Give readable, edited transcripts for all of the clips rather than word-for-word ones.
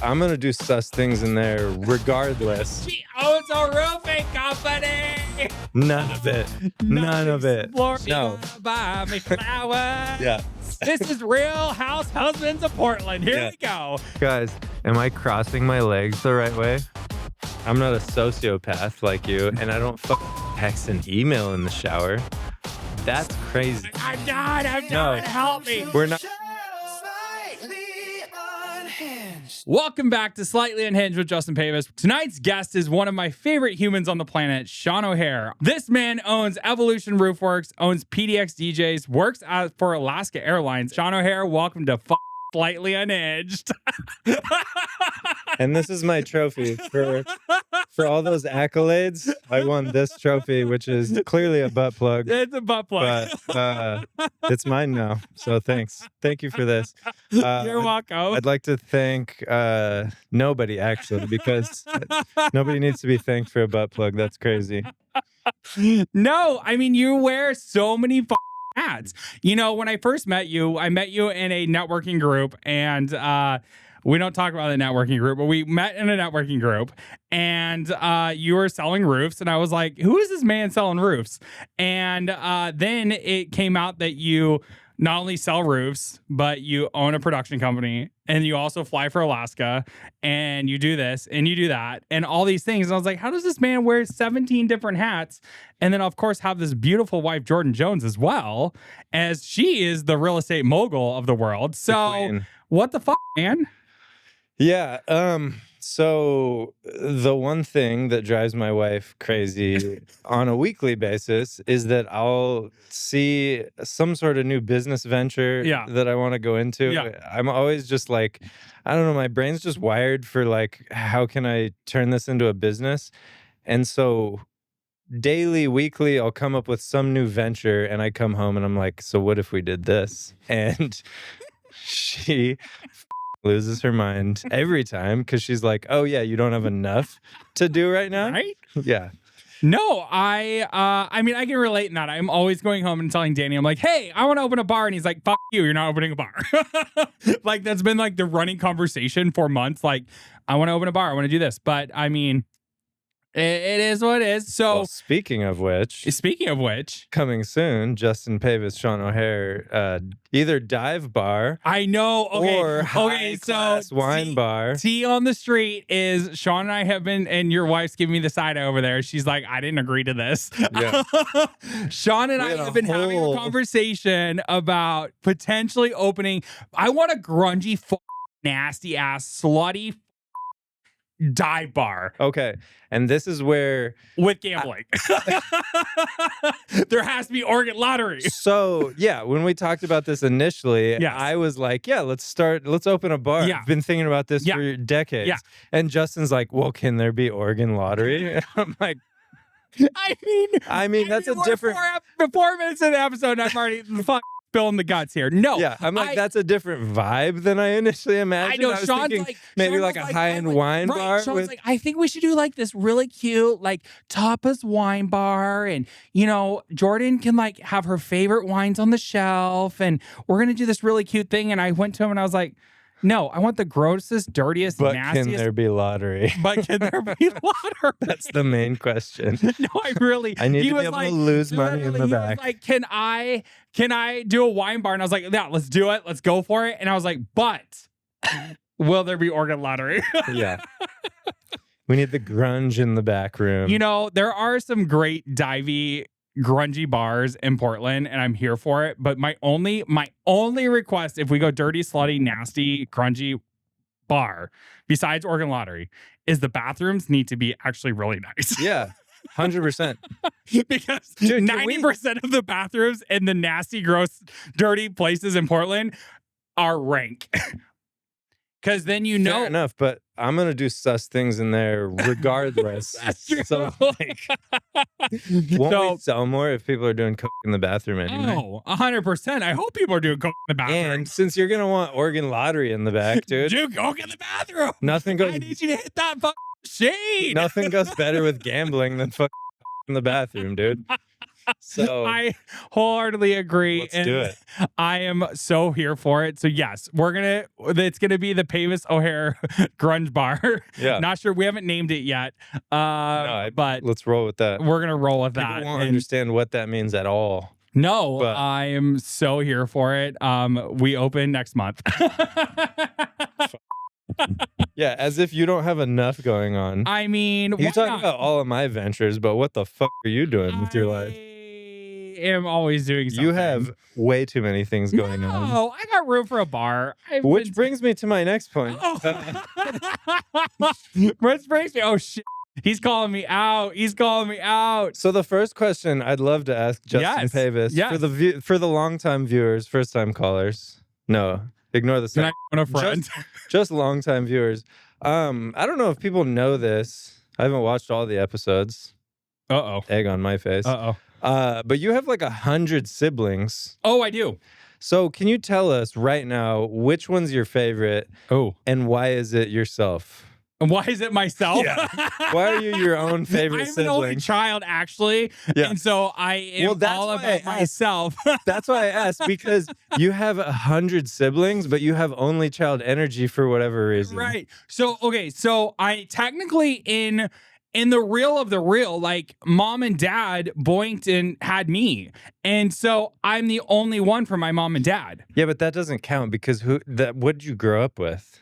I'm going to do sus things in there regardless. She owns a roofing company. None of it. None of it. No. Buy me flowers. Yeah. This is Real House Husbands of Portland. Here we go. Guys, am I crossing my legs the right way? I'm not a sociopath like you, and I don't text and email in the shower. That's crazy. I'm done. Help me. We're not. Welcome back to Slightly Unhinged with Justin Pavis. Tonight's guest is one of my favorite humans on the planet, Sean O'Hare. This man owns Evolution RoofWorks, owns PDX DJs, works for Alaska Airlines. Sean O'Hare, welcome to Slightly Unhinged. And this is my trophy for all those accolades. I won this trophy, which is clearly a butt plug. It's a butt plug. But it's mine now. So thanks. Thank you for this. You're welcome. I'd like to thank nobody, actually, because nobody needs to be thanked for a butt plug. That's crazy. No, I mean, you wear so many hats. You know, when I first met you, I met you in a networking group, and we don't talk about the networking group, but we met in a networking group, and you were selling roofs, and I was like, who is this man selling roofs? And then it came out that you not only sell roofs, but you own a production company, and you also fly for Alaska, and you do this, and you do that, and all these things. And I was like, how does this man wear 17 different hats? And then, of course, have this beautiful wife, Jordan Jones, as well, as she is the real estate mogul of the world. So what the fuck, man? Yeah. So the one thing that drives my wife crazy on a weekly basis is that I'll see some sort of new business venture that I want to go into. Yeah. I'm always just like, I don't know, my brain's just wired for like, how can I turn this into a business? And so daily, weekly, I'll come up with some new venture, and I come home and I'm like, so what if we did this? And she loses her mind every time because she's like, oh yeah, you don't have enough to do right now, right? Yeah. No, I mean, I can relate in that. I'm always going home and telling Danny, I'm like, hey, I want to open a bar. And he's like, fuck you, you're not opening a bar. Like, that's been like the running conversation for months. Like, I want to open a bar. I want to do this. But I mean, it is what it is. So well, speaking of which, coming soon, Justin Pavis, Sean O'Hare, either dive bar. I know. Or high class wine bar. Tea on the street is Sean and I have been, and your wife's giving me the side eye over there. She's like, I didn't agree to this. Yeah. Sean and I have been having a conversation about potentially opening. I want a grungy, nasty ass, slutty dive bar. Okay. And this is where with gambling there has to be organ lottery. So yeah, when we talked about this initially, I was like, yeah, let's open a bar. I've been thinking about this for decades. And Justin's like, well, can there be organ lottery? I'm like, I mean that's a different 4 minutes in the episode, I'm already spilling the guts here. No. Yeah, I'm like, that's a different vibe than I initially imagined. I know. I was Sean's thinking like, maybe like a high-end wine bar. Sean's like, I think we should do like this really cute, like tapas wine bar. And, you know, Jordan can like have her favorite wines on the shelf. And we're going to do this really cute thing. And I went to him and I was like, no, I want the grossest, dirtiest, nastiest. Can there be lottery? But can there be lottery? That's the main question. No, I need to be able to lose money in the back. Like, can I do a wine bar? And I was like, yeah, let's do it. Let's go for it. And I was like, but will there be organ lottery? Yeah. We need the grunge in the back room. You know, there are some great divey, grungy bars in Portland, and I'm here for it. But my only request, if we go dirty, slutty, nasty, grungy bar, besides organ lottery, is the bathrooms need to be actually really nice. Yeah, 100%. Because 90% of the bathrooms in the nasty, gross, dirty places in Portland are rank. Because then you know. Fair enough, but I'm going to do sus things in there regardless. That's true. So, like, won't we sell more if people are doing coke in the bathroom anyway? Oh, 100%. I hope people are doing coke in the bathroom. And since you're going to want organ lottery in the back, dude. Do coke in the bathroom. Nothing goes. I need you to hit that fucking shade. Nothing goes better with gambling than in the bathroom, dude. So I wholeheartedly agree. let's and do it. I am so here for it. So yes, it's gonna be the Pavis O'Hare grunge bar. Yeah. Not sure, we haven't named it yet. But Let's roll with that. we're gonna roll with People that. won't And understand what that means at all. no, but- I am so here for it. We open next month. Yeah, as if you don't have enough going on. I mean, You why talk not? about all of my ventures, but what the fuck are you doing with your life? I am always doing something. You have way too many things going on. No, I got room for a bar. Which brings me to my next point. Which brings me. Oh shit! He's calling me out. He's calling me out. So the first question I'd love to ask Justin Yes, Pavis yes. for the longtime viewers, first time callers. No, ignore the Can I second. phone a friend? Just longtime viewers. I don't know if people know this. I haven't watched all the episodes. Uh-oh. Egg on my face. Uh-oh. But you have like 100 siblings. Oh, I do. So can you tell us right now which one's your favorite? Oh. And why is it yourself? And why is it myself? Yeah. Why are you your own favorite I'm an only sibling? child, actually. Yeah. And so I am Well, that's all why I about asked. myself. That's why I asked, because you have 100 siblings, but you have only child energy for whatever reason. Right. So, okay. So I technically in the real of the real, like mom and dad boinked and had me. And so I'm the only one for my mom and dad. Yeah, but that doesn't count because what did you grow up with?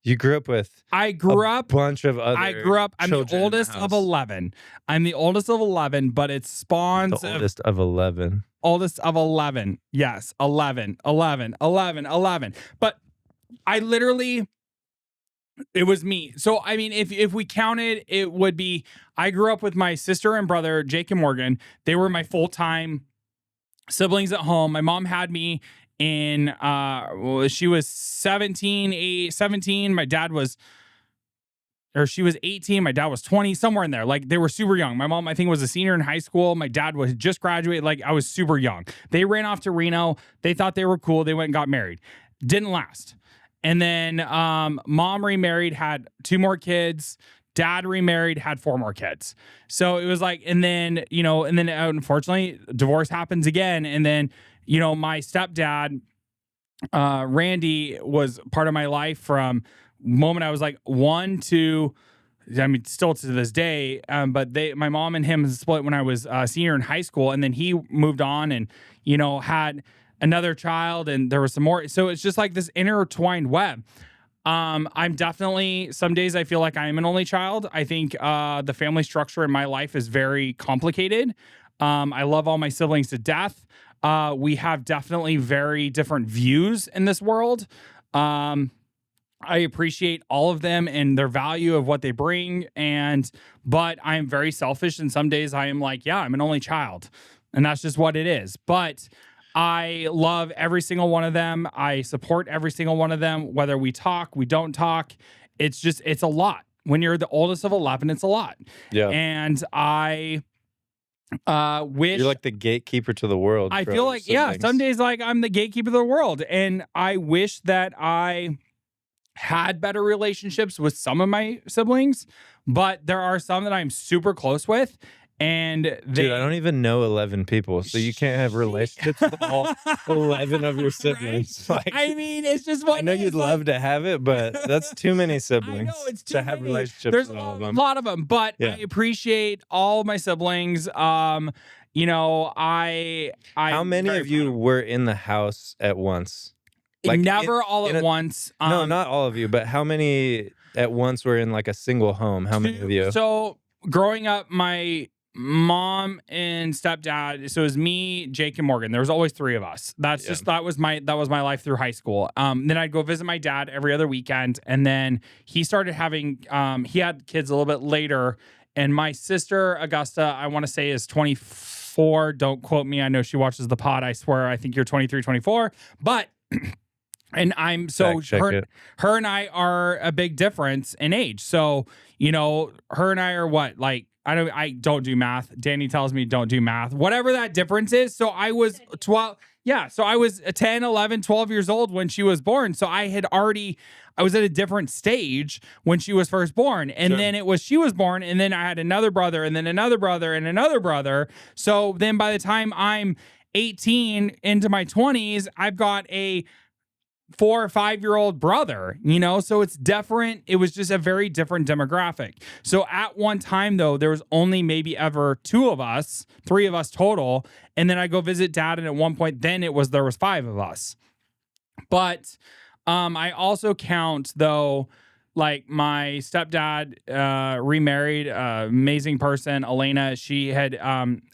You grew up with I grew up bunch of other I'm the children in oldest of house. 11. I'm the oldest of 11, but it spawns The oldest of 11. Oldest of 11. Yes, 11, 11, 11, 11. But I literally, it was me. So, I mean, if we counted, it would be, I grew up with my sister and brother, Jake and Morgan. They were my full-time siblings at home. My mom had me in, she was 17. My dad was, or she was 18. My dad was 20, somewhere in there. Like, they were super young. My mom, I think, was a senior in high school. My dad was just graduated. Like, I was super young. They ran off to Reno. They thought they were cool. They went and got married. Didn't last. And then mom remarried, had 2 more kids. Dad remarried, had 4 more kids. So it was like, and then unfortunately, divorce happens again. And then, my stepdad, Randy, was part of my life from moment I was like 1 to, I mean, still to this day. But my mom and him split when I was a senior in high school, and then he moved on and, had another child, and there was some more. So it's just like this intertwined web. I'm definitely, some days I feel like I am an only child. I think the family structure in my life is very complicated. I love all my siblings to death. We have definitely very different views in this world. I appreciate all of them and their value of what they bring. But I am very selfish. And some days I am like, yeah, I'm an only child, and that's just what it is. But I love every single one of them. I support every single one of them, whether we talk, we don't talk. It's a lot. When you're the oldest of 11, it's a lot. Yeah. And I wish You're like the gatekeeper to the world. I for feel other like, yeah, siblings. some days like I'm the gatekeeper of the world. And I wish that I had better relationships with some of my siblings, but there are some that I'm super close with. And Dude, I don't even know 11 people, so you can't have relationships with all 11 of your siblings. Right? Like, I mean, it's just what I know it is. you'd love to have it, but that's too many siblings I know, it's too to have many. relationships There's with all of a them. lot of them, but Yeah. I appreciate all my siblings. I How many of you were in the house at once? Like, never all at once. No, not all of you, but how many at once were in like a single home? How many of you? So growing up, my mom and stepdad, so it was me, Jake, and Morgan. There was always 3 of us. That was my life through high school. Then I'd go visit my dad every other weekend, and then he started having he had kids a little bit later, and my sister Augusta, I want to say, is 24. Don't quote me. I know she watches the pod. I swear I think you're 23, 24. But and I'm so her and I are a big difference in age. So, her and I are what, like, I don't do math. Danny tells me don't do math. Whatever that difference is. So I was 12. Yeah. So I was 10, 11, 12 years old when she was born. So I was at a different stage when she was first born. And Sure. then she was born. And then I had another brother and then another brother and another brother. So then by the time I'm 18 into my 20s, I've got a 4 or 5-year-old brother, so it's different. It was just a very different demographic. So at one time though, there was only maybe ever 3 of us total. And then I go visit dad. And at one point then there was 5 of us. But I also count though, like my stepdad remarried, amazing person, Elena. She had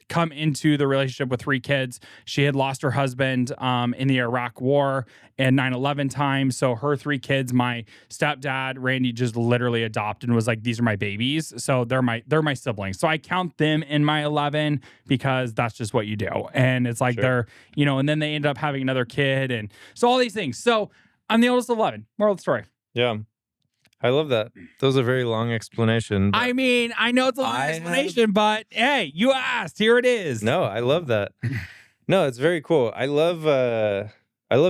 come into the relationship with 3 kids. She had lost her husband in the Iraq War and 9/11 time. So her 3 kids, my stepdad, Randy, just literally adopted and was like, these are my babies. So they're my siblings. So I count them in my 11 because that's just what you do. And it's like Sure. they're, and then they end up having another kid. And so all these things. So I'm the oldest of 11. Moral of the story. Yeah. I love that. That was a very long explanation. I mean, I know it's a long explanation, but hey, you asked. Here it is. No, I love that. No, it's very cool. I love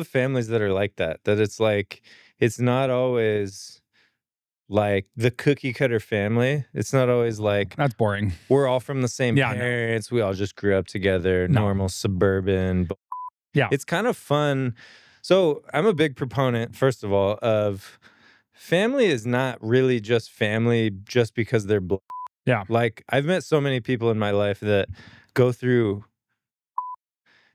families that are like that. That it's like it's not always like the cookie cutter family. It's not always like That's boring. we're all from the same Yeah, no. parents. We all just grew up together, No. normal suburban. Yeah. It's kind of fun. So I'm a big proponent, first of all, of family is not really just family just because they're Yeah. Like I've met so many people in my life that go through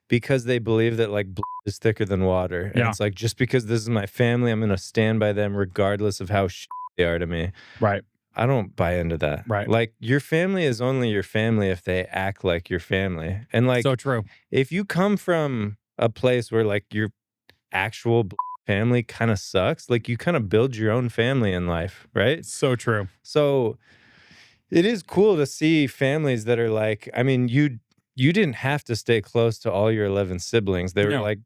because they believe that like is thicker than water. And Yeah. it's like, just because this is my family, I'm going to stand by them regardless of how they are to me. Right. I don't buy into that. Right. Like your family is only your family if they act like your family. And like, So true. if you come from a place where like your actual family kind of sucks, like you kind of build your own family in life, right? So true. So it is cool to see families that are like, I mean, you didn't have to stay close to all your 11 siblings. They were No. like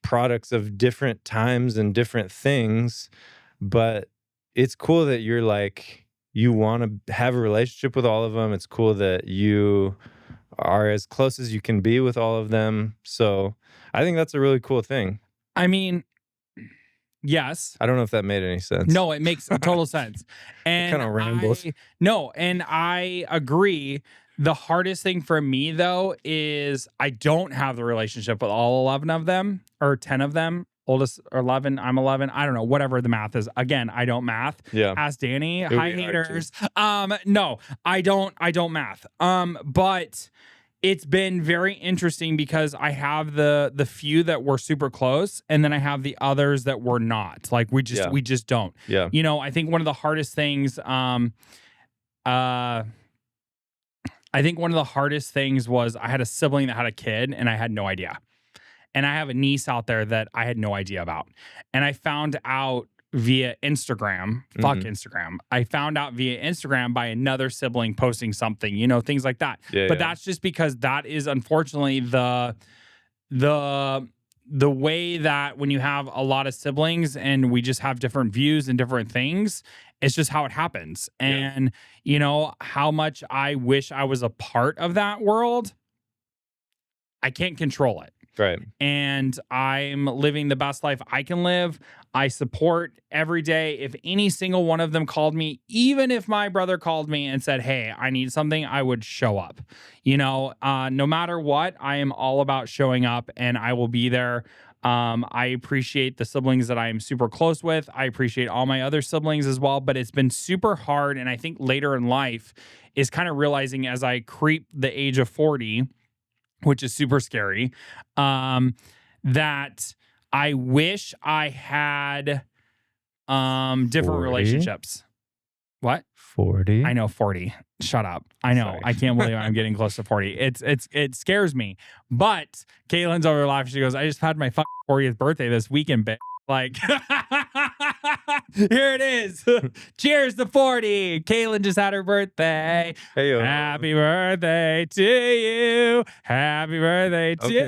products of different times and different things, but it's cool that you're like, you want to have a relationship with all of them. It's cool that you are as close as you can be with all of them. So I think that's a really cool thing. I mean, yes. I don't know if that made any sense. No, it makes total sense. And kind of rambles. and I agree. The hardest thing for me though is I don't have the relationship with all 11 of them or 10 of them. Oldest or 11, I'm 11. I don't know, whatever the math is. Again, I don't math. Yeah. Ask Danny. would Hi be hard haters. No, I don't math. But it's been very interesting because I have the few that were super close, and then I have the others that were not. Like we just don't. Yeah. I think one of the hardest things was I had a sibling that had a kid and I had no idea. And I have a niece out there that I had no idea about. And I found out via Instagram. Fuck Instagram. I found out via Instagram by another sibling posting something, things like that. Yeah, but yeah. that's just because that is unfortunately the way that when you have a lot of siblings and we just have different views and different things, it's just how it happens. And how much I wish I was a part of that world, I can't control it. Right. And I'm living the best life I can live. I support every day. If any single one of them called me, even if my brother called me and said, hey, I need something, I would show up. No matter what, I am all about showing up and I will be there. I appreciate the siblings that I am super close with. I appreciate all my other siblings as well, but it's been super hard. And I think later in life is kind of realizing as I creep the age of 40, which is super scary, that I wish I had different 40? relationships. What? 40? I know 40. Shut up. I know. Sorry. I can't believe I'm getting close to 40. It scares me. But Caitlin's over laughing. She goes, I just had my fucking 40th birthday this weekend, bitch. Like, here it is. Cheers to 40. Caitlin just had her birthday. Hey, yo. Happy birthday to you. Happy birthday to you.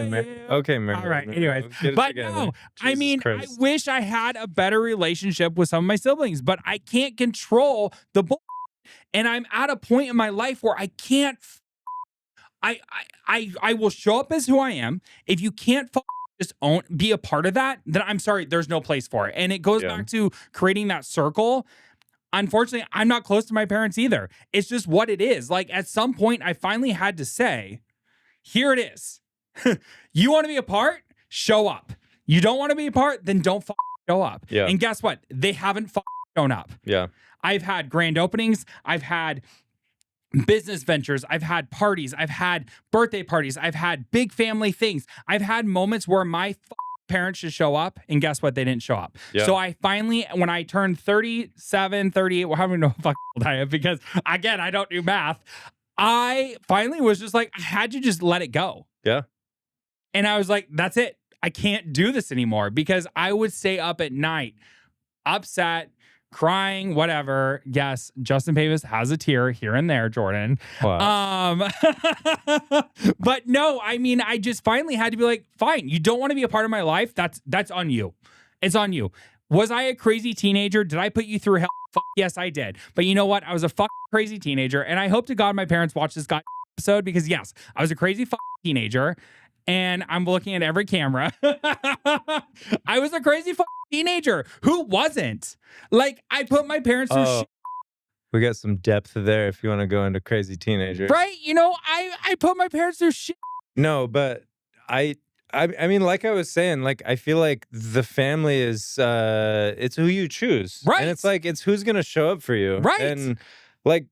Okay, Mary. All right. Anyways, Get it but together. no, I Jesus mean, Christ. I wish I had a better relationship with some of my siblings, but I can't control the bull. And I'm at a point in my life where I can't. I will show up as who I am. If you can't just be a part of that, then I'm sorry, there's no place for it. And it goes back to creating that circle. Unfortunately, I'm not close to my parents either. It's just what it is. Like at some point, I finally had to say, here it is. You want to be a part? Show up. You don't want to be a part? Then don't show up. Yeah. And guess what? They haven't shown up. Yeah. I've had grand openings. I've had business ventures. I've had parties. I've had birthday parties. I've had big family things. I've had moments where my parents should show up, and guess what? They didn't show up. Yeah. So I finally, when I turned 37, 38, well, I don't know how old I am because, again, I don't do math. I finally was just like, I had to just let it go. Yeah. And I was like, that's it. I can't do this anymore because I would stay up at night, upset, crying, whatever. Yes, Justin Pavis has a tear here and there, Jordan. Wow. But no, I mean, I just finally had to be like, fine, you don't want to be a part of my life. That's on you. It's on you. Was I a crazy teenager? Did I put you through hell? Yes, I did. But you know what? I was a crazy teenager. And I hope to God my parents watch this episode because yes, I was a crazy teenager. And I'm looking at every camera. I was a crazy teenager. Who wasn't? Like, I put my parents through shit. We got some depth there if you want to go into crazy teenager. Right? You know, I put my parents through shit. No, but I mean, like I was saying, like, I feel like the family is, it's who you choose. Right. And it's like, it's who's going to show up for you. Right. And like,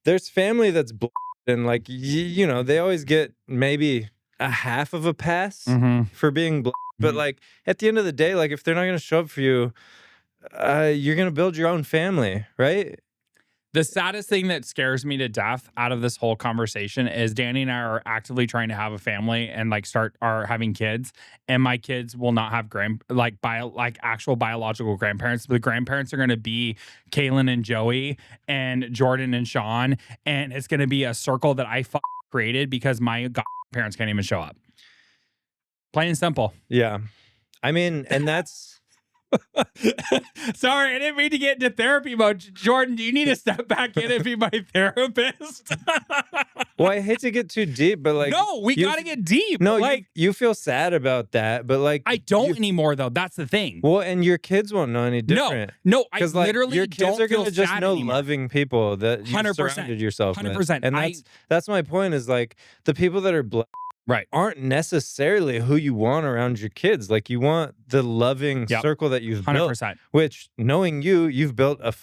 there's family that's and like, you know, they always get maybe a half of a pass for being but like at the end of the day, like if they're not going to show up for you, you're going to build your own family, right? The saddest thing that scares me to death out of this whole conversation is Danny and I are actively trying to have a family and like are having kids, and my kids will not have actual biological grandparents. The grandparents are going to be Kaylin and Joey and Jordan and Sean, and it's going to be a circle that I created because my parents can't even show up. Plain and simple. Yeah. I mean, and that's... Sorry, I didn't mean to get into therapy mode. Jordan, do you need to step back in and be my therapist? Well, I hate to get too deep, but like... No, we got to get deep. No, like you feel sad about that, but like... I don't anymore, though. That's the thing. Well, and your kids won't know any different. No, I like, literally your kids are gonna just know anymore. Loving people that you 100%, surrounded yourself 100%. with. And that's my point is like the people that are aren't necessarily who you want around your kids. Like you want the loving circle that you've 100%. Built, which knowing you've built a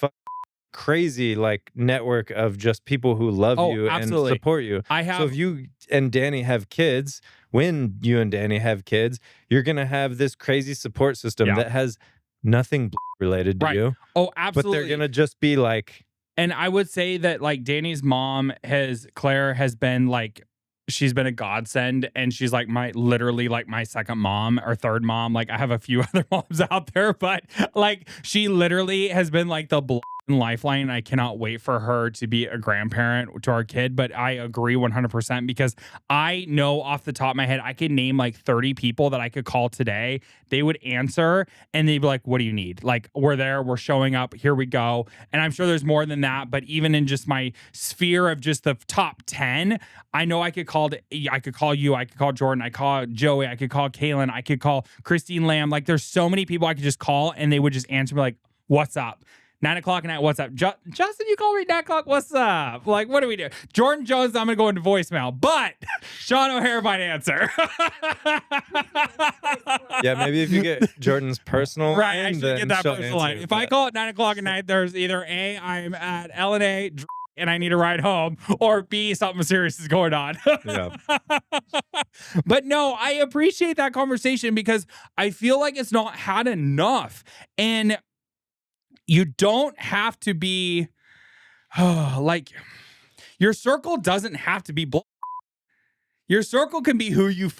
crazy like network of just people who love you and support you. So if you and Danny have kids, when you and Danny have kids, you're going to have this crazy support system that has nothing related to you. Oh, absolutely. But they're going to just be like... And I would say that like Danny's mom Claire has been like, she's been a godsend, and she's like literally like my second mom or third mom. Like I have a few other moms out there, but like she literally has been like the lifeline. I cannot wait for her to be a grandparent to our kid. But I agree 100% because I know off the top of my head, I could name like 30 people that I could call today. They would answer and they'd be like, what do you need? Like, we're there, we're showing up, here we go. And I'm sure there's more than that. But even in just my sphere of just the top 10, I know I could call you, I could call Jordan, I call Joey, I could call Kaylin, I could call Christine Lamb. Like there's so many people I could just call and they would just answer me like, what's up? 9 o'clock at night, what's up? Justin, you call me 9 o'clock, what's up? Like, what do we do? Jordan Jones, I'm going to go into voicemail, but Sean O'Hare might answer. Yeah, maybe if you get Jordan's personal line, right, I should get that personal line. If I call at 9 o'clock at night, there's either A, I'm at L&A and I need a ride home, or B, something serious is going on. Yeah. But no, I appreciate that conversation because I feel like it's not had enough. And you don't have to be like your circle doesn't have to be your circle can be who you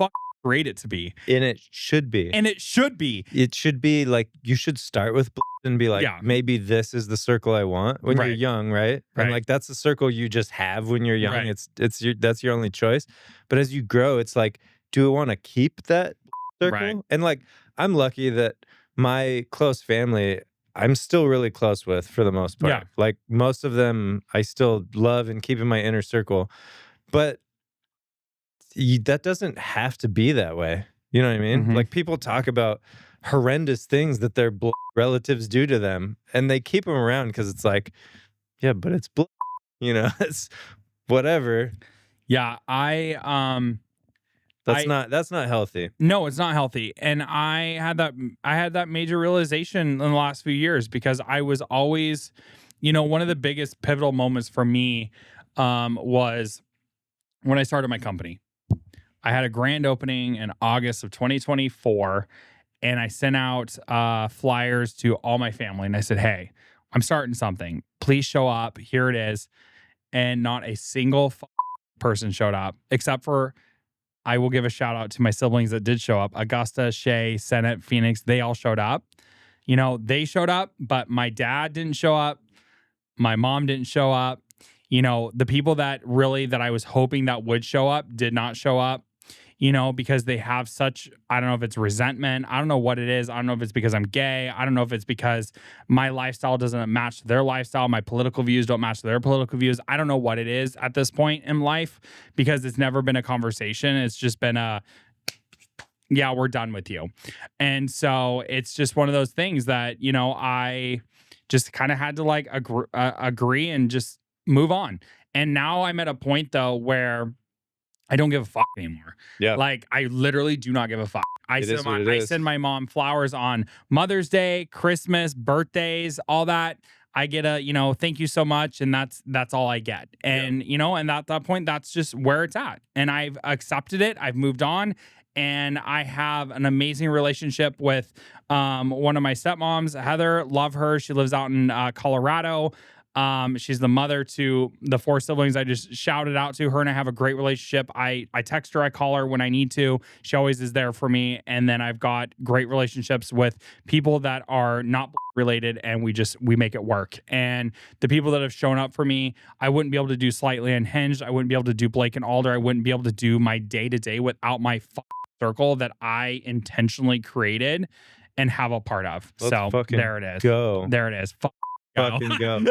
create it to be. And it should be. It should be like you should start with and be like, maybe this is the circle I want when you're young, right? And like that's the circle you just have when you're young. Right. That's your only choice. But as you grow, it's like, do I want to keep that circle? Right. And like I'm lucky that my close family I'm still really close with for the most part. Yeah. Like most of them I still love and keep in my inner circle. But that doesn't have to be that way. You know what I mean? Mhm. Like, people talk about horrendous things that their relatives do to them, and they keep them around because it's like, yeah, but it's it's whatever. Yeah, I That's not healthy. no, it's not healthy. And I had that major realization in the last few years because I was always, one of the biggest pivotal moments for me was when I started my company. I had a grand opening in August of 2024, and I sent out flyers to all my family, and I said, "Hey, I'm starting something. Please show up. Here it is." And not a single person showed up, except for, I will give a shout out to my siblings that did show up. Augusta, Shay, Senate, Phoenix, they all showed up. They showed up, but my dad didn't show up. My mom didn't show up. The people that I was hoping that would show up did not show up, because they have such, I don't know if it's resentment. I don't know what it is. I don't know if it's because I'm gay. I don't know if it's because my lifestyle doesn't match their lifestyle. My political views don't match their political views. I don't know what it is at this point in life because it's never been a conversation. It's just been yeah, we're done with you. And so it's just one of those things that, I just kind of had to like agree and just move on. And now I'm at a point though where I don't give a fuck anymore. Yeah. Like, I literally do not give a fuck. I I send my mom flowers on Mother's Day, Christmas, birthdays, all that. I get a, thank you so much. And that's all I get. And, and at that point, that's just where it's at. And I've accepted it. I've moved on. And I have an amazing relationship with one of my stepmoms, Heather. Love her. She lives out in Colorado. She's the mother to the 4 siblings I just shouted out to. Her and I have a great relationship. I text her, I call her when I need to. She always is there for me. And then I've got great relationships with people that are not related, and we make it work. And the people that have shown up for me, I wouldn't be able to do Slightly Unhinged. I wouldn't be able to do Blake and Alder. I wouldn't be able to do my day-to-day without my circle that I intentionally created and have a part of. Let's so there it is. Go. There it is. Fucking go.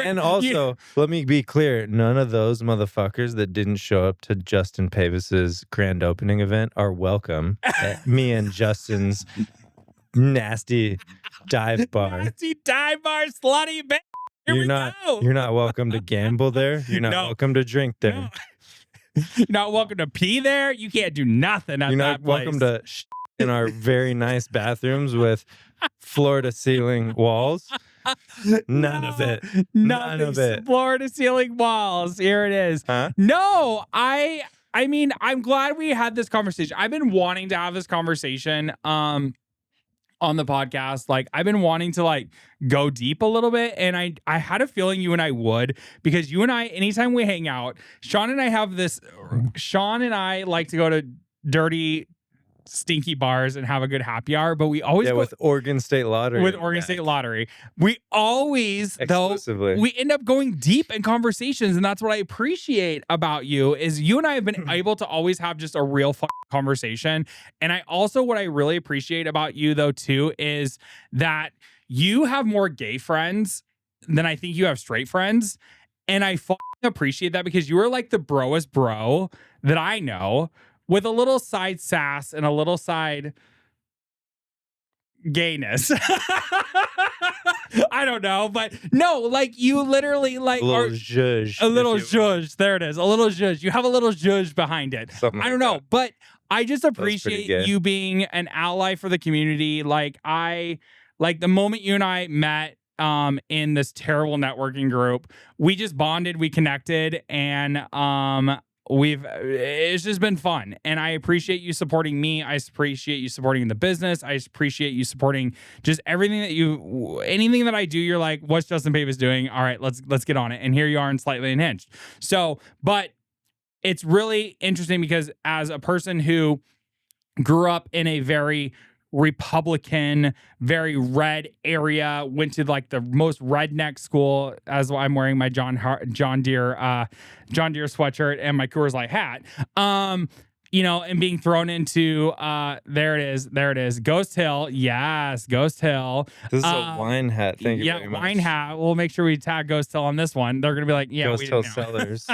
And also, let me be clear, none of those motherfuckers that didn't show up to Justin Pavis's grand opening event are welcome at me and Justin's nasty dive bar. Nasty dive bar, slutty bitch. You're not welcome to gamble there. You're not welcome to drink there. No. You're not welcome to pee there. You can't do nothing at You're that not welcome to in our very nice bathrooms with floor to ceiling walls. None of it. None of it. Floor to ceiling walls. Here it is. Huh? No, I mean, I'm glad we had this conversation. I've been wanting to have this conversation on the podcast. Like, I've been wanting to like go deep a little bit, and I had a feeling you and I would, because you and I, anytime we hang out, Sean and I like to go to dirty, stinky bars and have a good happy hour, but we always go with Oregon State Lottery. With Oregon State Lottery. We always, though, we end up going deep in conversations, and that's what I appreciate about you, is you and I have been able to always have just a real conversation. And what I really appreciate about you, though, too, is that you have more gay friends than I think you have straight friends. And I appreciate that, because you are like the broest bro that I know, with a little side sass and a little side gayness. I don't know, but no, like, you literally like a little zhuzh. A little zhuzh. There it is. A little zhuzh. You have a little zhuzh behind it. Something I don't know, but I just appreciate you being an ally for the community. Like, the moment you and I met in this terrible networking group, we just bonded, we connected, and it's just been fun. And I appreciate you supporting me. I appreciate you supporting the business. I appreciate you supporting just everything anything that I do. You're like, what's Justin Pavis doing? All right, let's get on it. And here you are in Slightly Unhinged. So, but it's really interesting, because as a person who grew up in a very Republican, very red area, went to like the most redneck school, as I'm wearing my John Deere sweatshirt and my Coors Light hat. and being thrown into there it is, Ghost Hill. Yes, Ghost Hill. This is a wine hat. Thank you very much. Wine hat. We'll make sure we tag Ghost Hill on this one. They're gonna be like, yeah, Ghost we Hill didn't know. sellers.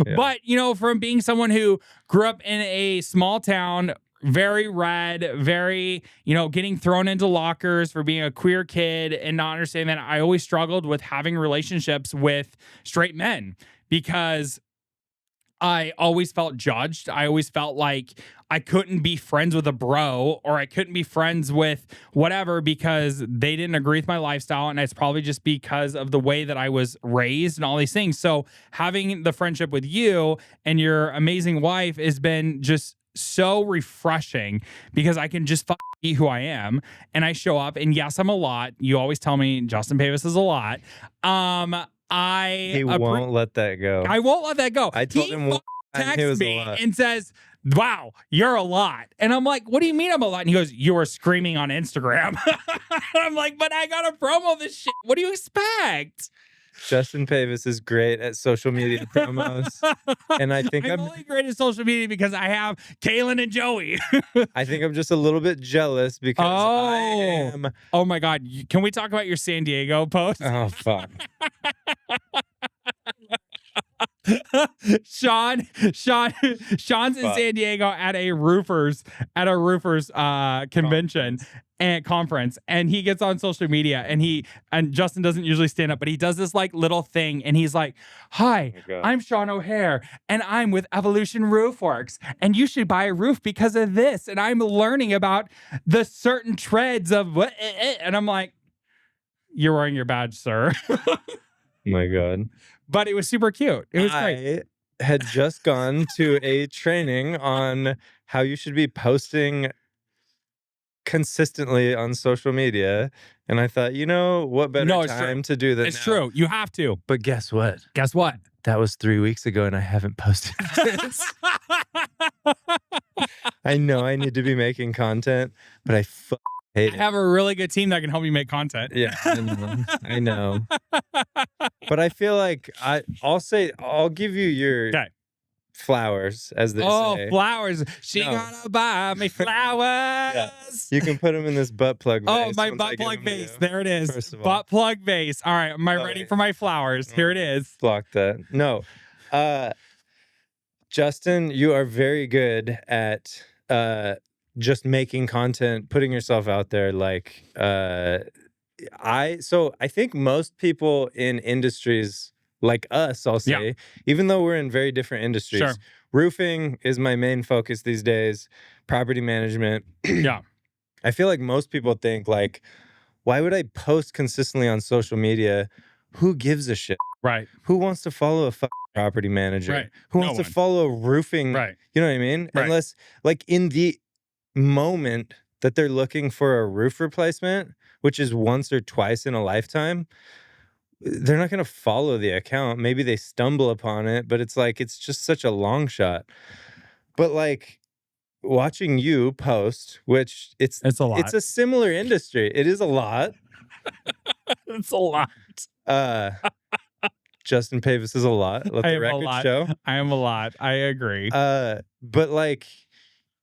Yeah. But from being someone who grew up in a small town, very red, very, getting thrown into lockers for being a queer kid and not understanding that, I always struggled with having relationships with straight men because I always felt judged. I always felt like I couldn't be friends with a bro, or I couldn't be friends with whatever because they didn't agree with my lifestyle. And it's probably just because of the way that I was raised and all these things. So having the friendship with you and your amazing wife has been just so refreshing because I can just be who I am and I show up. And yes, I'm a lot. You always tell me Justin Pavis is a lot. He won't let that go. I won't let that go. I told him texts me and says, wow, you're a lot. And I'm like, what do you mean I'm a lot? And he goes, you were screaming on Instagram. I'm like, but I got to promo this shit. What do you expect? Justin Pavis is great at social media promos. And I think I'm only great at social media because I have Kaylin and Joey. I think I'm just a little bit jealous because I am. Oh my God. Can we talk about your San Diego post? Oh, fuck. Sean's in San Diego at a roofers convention and conference, and he gets on social media and Justin doesn't usually stand up, but he does this like little thing and he's like, hi, I'm Sean O'Hare and I'm with Evolution RoofWorks and you should buy a roof because of this, and I'm learning about the certain treads of what, and I'm like, you're wearing your badge, sir. Oh my God. But it was super cute. It was great. I had just gone to a training on how you should be posting consistently on social media. And I thought, what better time to do that? It's true. You have to. But guess what? Guess what? That was 3 weeks ago and I haven't posted since. I know I need to be making content, but I hate it. I have a really good team that can help you make content. Yeah, I know. But I feel like I'll give you your flowers, as they say. Oh, flowers. She gonna buy me flowers. Yeah. You can put them in this butt plug vase. Oh, my butt plug vase. There it is. Butt plug vase. All right. Am I ready for my flowers? Here it is. Block that. No. Justin, you are very good at just making content, putting yourself out there. Like, I think most people in industries like us, I'll say, even though we're in very different industries, roofing is my main focus these days, property management. Yeah. I feel like most people think like, why would I post consistently on social media? Who gives a shit? Right. Who wants to follow a property manager? Right. Who wants to follow roofing? Right. You know what I mean? Right. Unless like in the moment that they're looking for a roof replacement, which is once or twice in a lifetime, they're not going to follow the account. Maybe they stumble upon it, but it's like, it's just such a long shot. But like watching you post, which it's a lot. It's a similar industry. It is a lot. It's a lot. Justin Pavis is a lot. Let the record show. I am a lot. I agree. But like,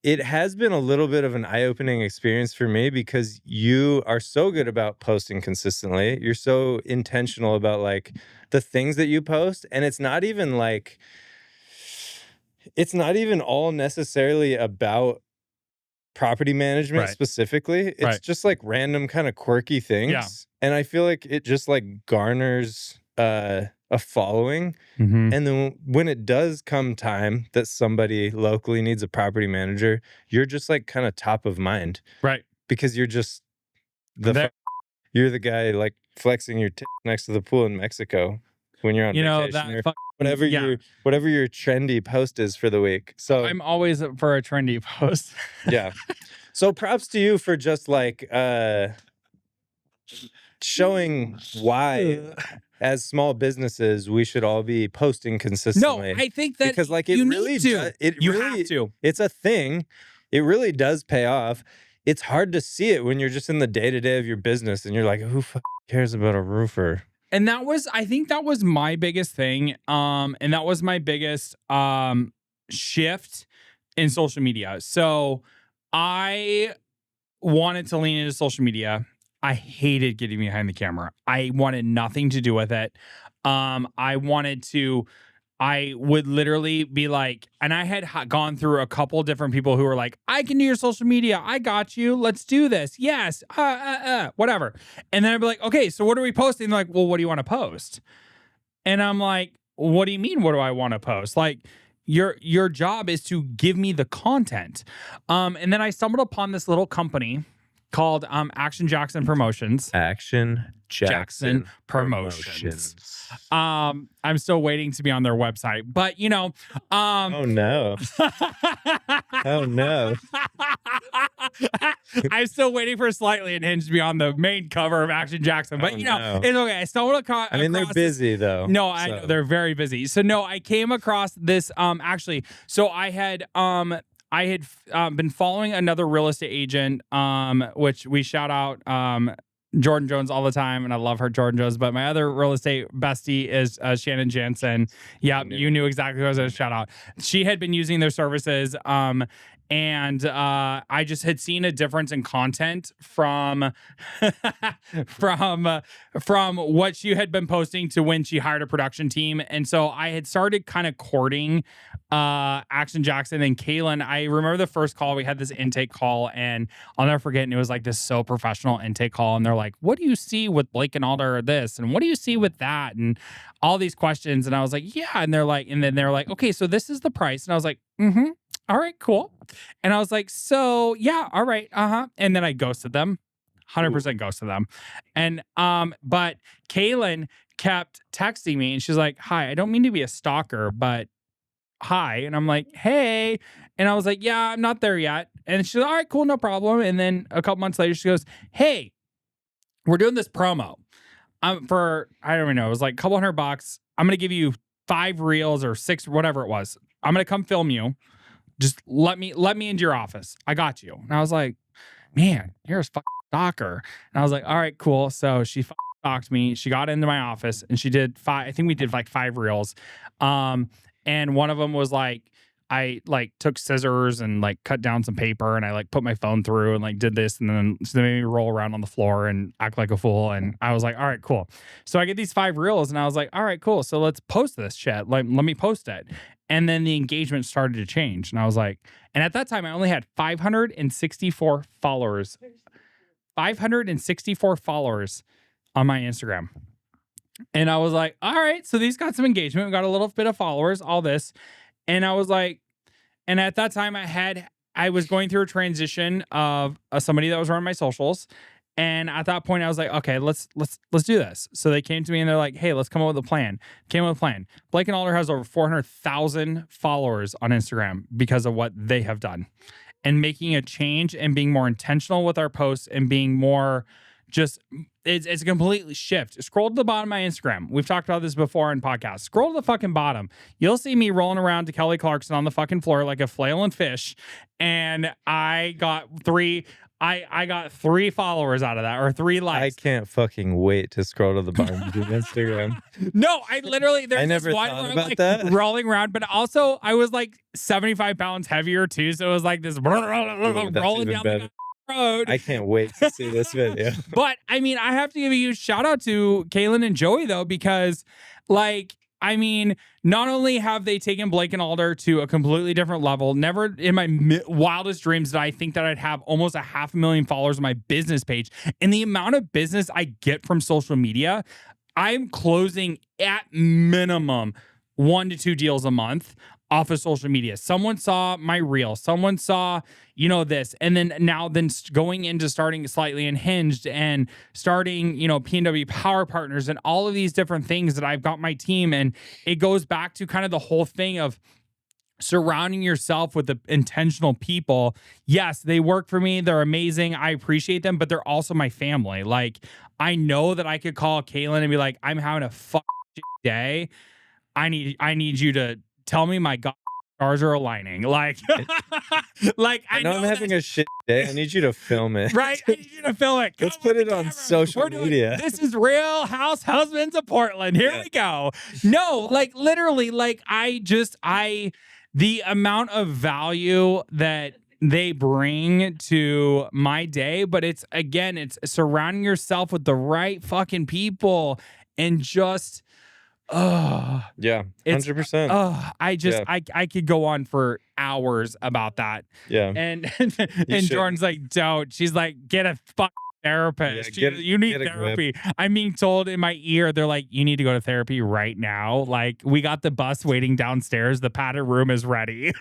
it has been a little bit of an eye-opening experience for me because you are so good about posting consistently. You're so intentional about like the things that you post. And it's not even all necessarily about property management specifically. It's just like random kind of quirky things. Yeah. And I feel like it just like garners a following. Mm-hmm. And then when it does come time that somebody locally needs a property manager, you're just like kind of top of mind. Right. Because you're just you're the guy like flexing your next to the pool in Mexico when you're on vacation. Whatever your trendy post is for the week. So I'm always for a trendy post. Yeah. So props to you for just like showing why as small businesses we should all be posting consistently. No, I think that because like you have to. It's a thing. It really does pay off. It's hard to see it when you're just in the day-to-day of your business and you're like, who cares about a roofer? And I think that was my biggest thing. And that was my biggest shift in social media. So I wanted to lean into social media. I hated getting behind the camera. I wanted nothing to do with it. I would literally be like, and I had gone through a couple different people who were like, I can do your social media. I got you. Let's do this. Yes. Whatever. And then I'd be like, okay, so what are we posting? They're like, well, what do you want to post? And I'm like, what do you mean? What do I want to post? Like, your job is to give me the content. And then I stumbled upon this little company called Action Jackson Promotions. Action Jackson Promotions. I'm still waiting to be on their website, but oh no. Oh no. I'm still waiting for Slightly Unhinged to be on the main cover of Action Jackson, but no. it's okay. I stumbled across. I mean, they're busy though. No, I know they're very busy. So no, I came across this actually. So I had been following another real estate agent, which we shout out Jordan Jones all the time, and I love her, Jordan Jones. But my other real estate bestie is Shannon Jansen. Yeah, you knew exactly who I was going to shout out. She had been using their services, and I just had seen a difference in content from from what she had been posting to when she hired a production team. And so I had started kind of courting Action Jackson and Kaylin. I remember the first call, we had this intake call, and I'll never forget, and it was like this so professional intake call, and they're like, what do you see with Blake and Alder or this, and what do you see with that, and all these questions. And I was like, yeah. And then they're like, okay, so this is the price. And I was like, all right, cool. And I was like, so yeah, all right, and then I ghosted them, 100% ghosted them. And but Kaylin kept texting me, and she's like, hi, I don't mean to be a stalker, but hi. And I'm like, hey. And I was like, yeah, I'm not there yet. And she's like, all right, cool, no problem. And then a couple months later, she goes, hey, we're doing this promo for, I don't even know, it was like a couple $100. I'm going to give you 5 reels or 6, whatever it was. I'm going to come film you. Just let me into your office. I got you. And I was like, man, you're a fucking stalker. And I was like, all right, cool. So she stalked me. She got into my office and she did 5, I think we did like 5 reels. And one of them was like, I like took scissors and like cut down some paper, and I like put my phone through and like did this, and then so they made me roll around on the floor and act like a fool. And I was like, all right, cool. So I get these 5 reels, and I was like, all right, cool. So let's post this shit. Like, let me post it. And then the engagement started to change. And I was like, and at that time I only had 564 followers. 564 followers on my Instagram. And I was like, all right, so these got some engagement. We got a little bit of followers, all this. And I was like, and at that time I was going through a transition of somebody that was running my socials. And at that point I was like, okay, let's do this. So they came to me and they're like, hey, let's come up with a plan. Came up with a plan. Blake and Alder has over 400,000 followers on Instagram because of what they have done, and making a change and being more intentional with our posts and being more just, it's a completely shift. Scroll to the bottom of my Instagram. We've talked about this before in podcasts. Scroll to the fucking bottom. You'll see me rolling around to Kelly Clarkson on the fucking floor like a flailing fish. And I got 3 followers out of that, or 3 likes. I can't fucking wait to scroll to the bottom of your Instagram. No, I literally, there's I never this one thought where I'm about like that. rolling around, but also I was like 75 pounds heavier too. So it was like this rolling down the road. I can't wait to see this video. But I mean, I have to give a huge shout out to Kaylin and Joey though, because like, I mean, not only have they taken Blake and Alder to a completely different level, never in my wildest dreams did I think that I'd have almost 500,000 followers on my business page. And the amount of business I get from social media, I'm closing at minimum 1 to 2 deals a month off of social media. Someone saw my reel, someone saw, this, and then going into starting Slightly Unhinged and starting, P&W Power Partners and all of these different things that I've got my team. And it goes back to kind of the whole thing of surrounding yourself with the intentional people. Yes, they work for me. They're amazing. I appreciate them, but they're also my family. Like, I know that I could call Kaylin and be like, I'm having a day. I need you to tell me my stars are aligning. Like, I know I'm having a shit day. I need you to film it. Right? I need you to film it. Let's put it on social media. This is Real House Husbands of Portland. Here we go. No, like literally, like the amount of value that they bring to my day, but it's surrounding yourself with the right fucking people and just Yeah, it's 100%. Yeah. I could go on for hours about that. Yeah. And You should. Jordan's like, don't. She's like, get a fucking therapist. Yeah, You need get a grip. therapy. I'm being told in my ear, they're like, you need to go to therapy right now. Like, we got the bus waiting downstairs. The padded room is ready.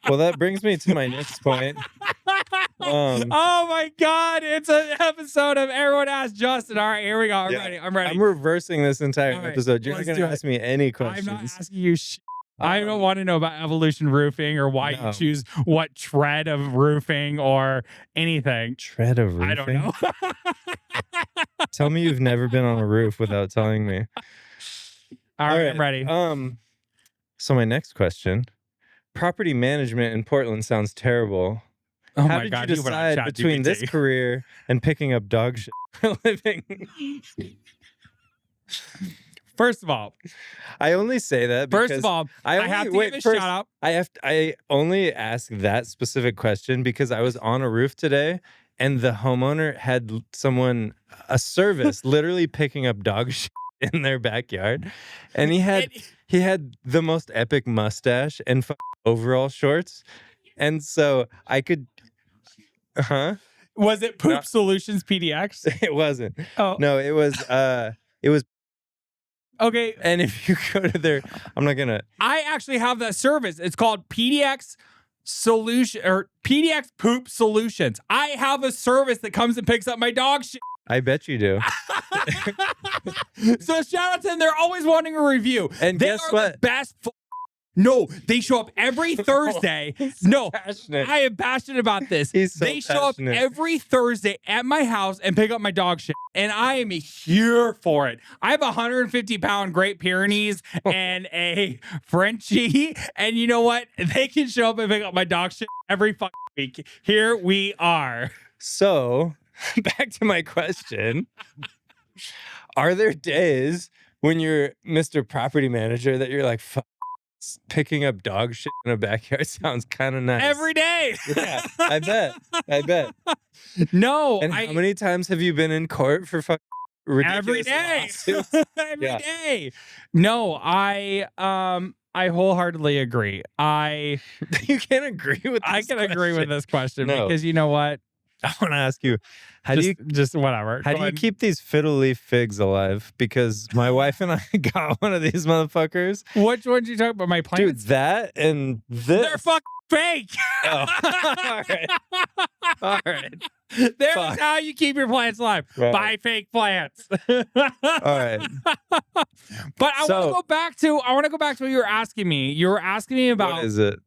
Well, that brings me to my next point. Oh my God. It's an episode of Everyone Ask Justin. All right, here we go. I'm ready. I'm ready. I'm reversing this entire All right, episode. You're not let's going do to it. ask me any I'm questions. not asking you I don't want to know about Evolution Roofing or why you choose what tread of roofing or anything. Tread of roofing? I don't know. Tell me you've never been on a roof without telling me. All right, I'm ready. So my next question. Property management in Portland sounds terrible. Oh How my did God, you decide between this career and picking up dog shit for a living? First of all, I only say that because first of all, I have to give a shout out. I only ask that specific question because I was on a roof today and the homeowner had a service literally picking up dog shit in their backyard, and he had the most epic mustache and overall shorts, and so I could. Was it Poop Solutions PDX? It wasn't. Oh no, it was. Okay. And if you go to their, I'm not gonna. I actually have that service. It's called PDX Solution or PDX Poop Solutions. I have a service that comes and picks up my dog shit. I bet you do. So shout out to them. They're always wanting a review. And they guess are what? The best. No, they show up every Thursday. No, passionate. I am passionate about this. He's so they show up passionate. every Thursday at my house and pick up my dog shit. And I am here for it. I have 150-pound Great Pyrenees and a Frenchie. And you know what? They can show up and pick up my dog shit every fucking week. Here we are. So, back to my question. Are there days when you're Mr. Property Manager that you're like, picking up dog shit in a backyard sounds kind of nice? Every day. Yeah, I bet. No. And how many times have you been in court for ridiculous every day? lawsuits? Every day. No, I wholeheartly agree. You can't agree with this I can agree with this question No. because you know what? I want to ask you, how do you keep these fiddle leaf figs alive? Because my wife and I got one of these motherfuckers. Which ones you talking about? My plants? Dude, that and this. They're fucking fake. Oh. All right. There's how you keep your plants alive. Right. Buy fake plants. All right. But I want to go back to what you were asking me. You were asking me about what is it?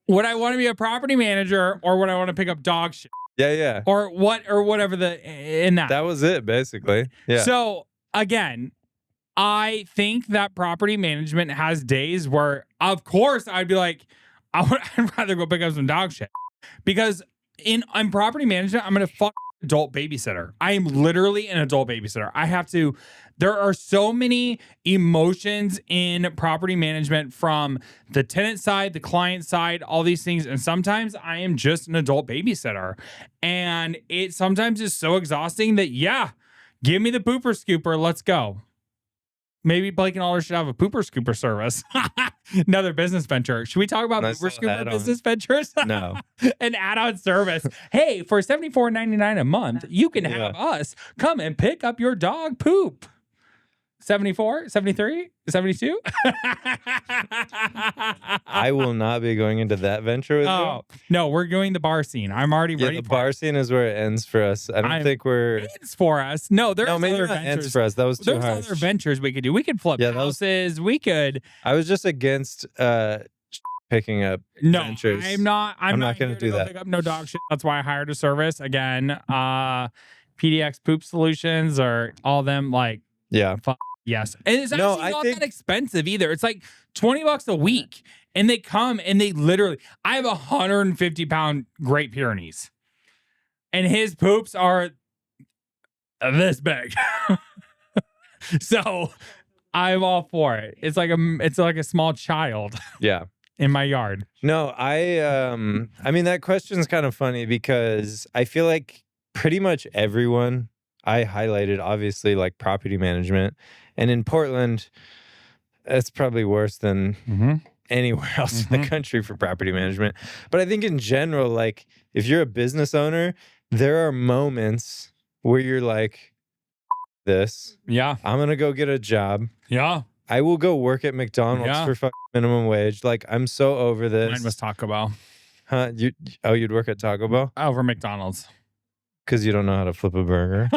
Would I want to be a property manager or would I want to pick up dog shit? Yeah. Or whatever in that. That was it, basically. Yeah. So again, I think that property management has days where, of course, I'd be like, I'd rather go pick up some dog shit. Because in property management, I'm gonna fuck adult babysitter. I am literally an adult babysitter. There are so many emotions in property management from the tenant side, the client side, all these things. And sometimes I am just an adult babysitter. And it sometimes is so exhausting that, give me the pooper scooper. Let's go. Maybe Blake and Alder should have a pooper scooper service. Another business venture. Should we talk about Nice pooper little scooper add-on. business ventures? No. An add-on service. Hey, for $74.99 a month, you can have us come and pick up your dog poop. 74, 73, 72? I will not be going into that venture with you. No, we're doing the bar scene. I'm already ready. The bar scene is where it ends for us. I don't think we're. It's for us. No, there's maybe other not ventures ends for us. That was too There's harsh. other ventures we could do. We could flip houses. We could. I was just against picking up ventures. I'm not going to do that. Pick up no dog shit. That's why I hired a service. Again, PDX Poop Solutions or all them like. Yeah. Yes. And it's actually not that expensive either. It's like $20 a week. And they come and they literally, I have 150-pound Great Pyrenees. And his poops are this big. So I'm all for it. It's like a small child. Yeah. in my yard? No, I mean, that question's kind of funny because I feel like pretty much everyone I highlighted, obviously, like property management, and in Portland, it's probably worse than anywhere else in the country for property management. But I think in general, like if you're a business owner, there are moments where you're like, this, Yeah. I'm gonna go get a job. Yeah. I will go work at McDonald's for fucking minimum wage. Like, I'm so over this. Mine was Taco Bell. Huh? You'd work at Taco Bell? Over McDonald's. Because you don't know how to flip a burger.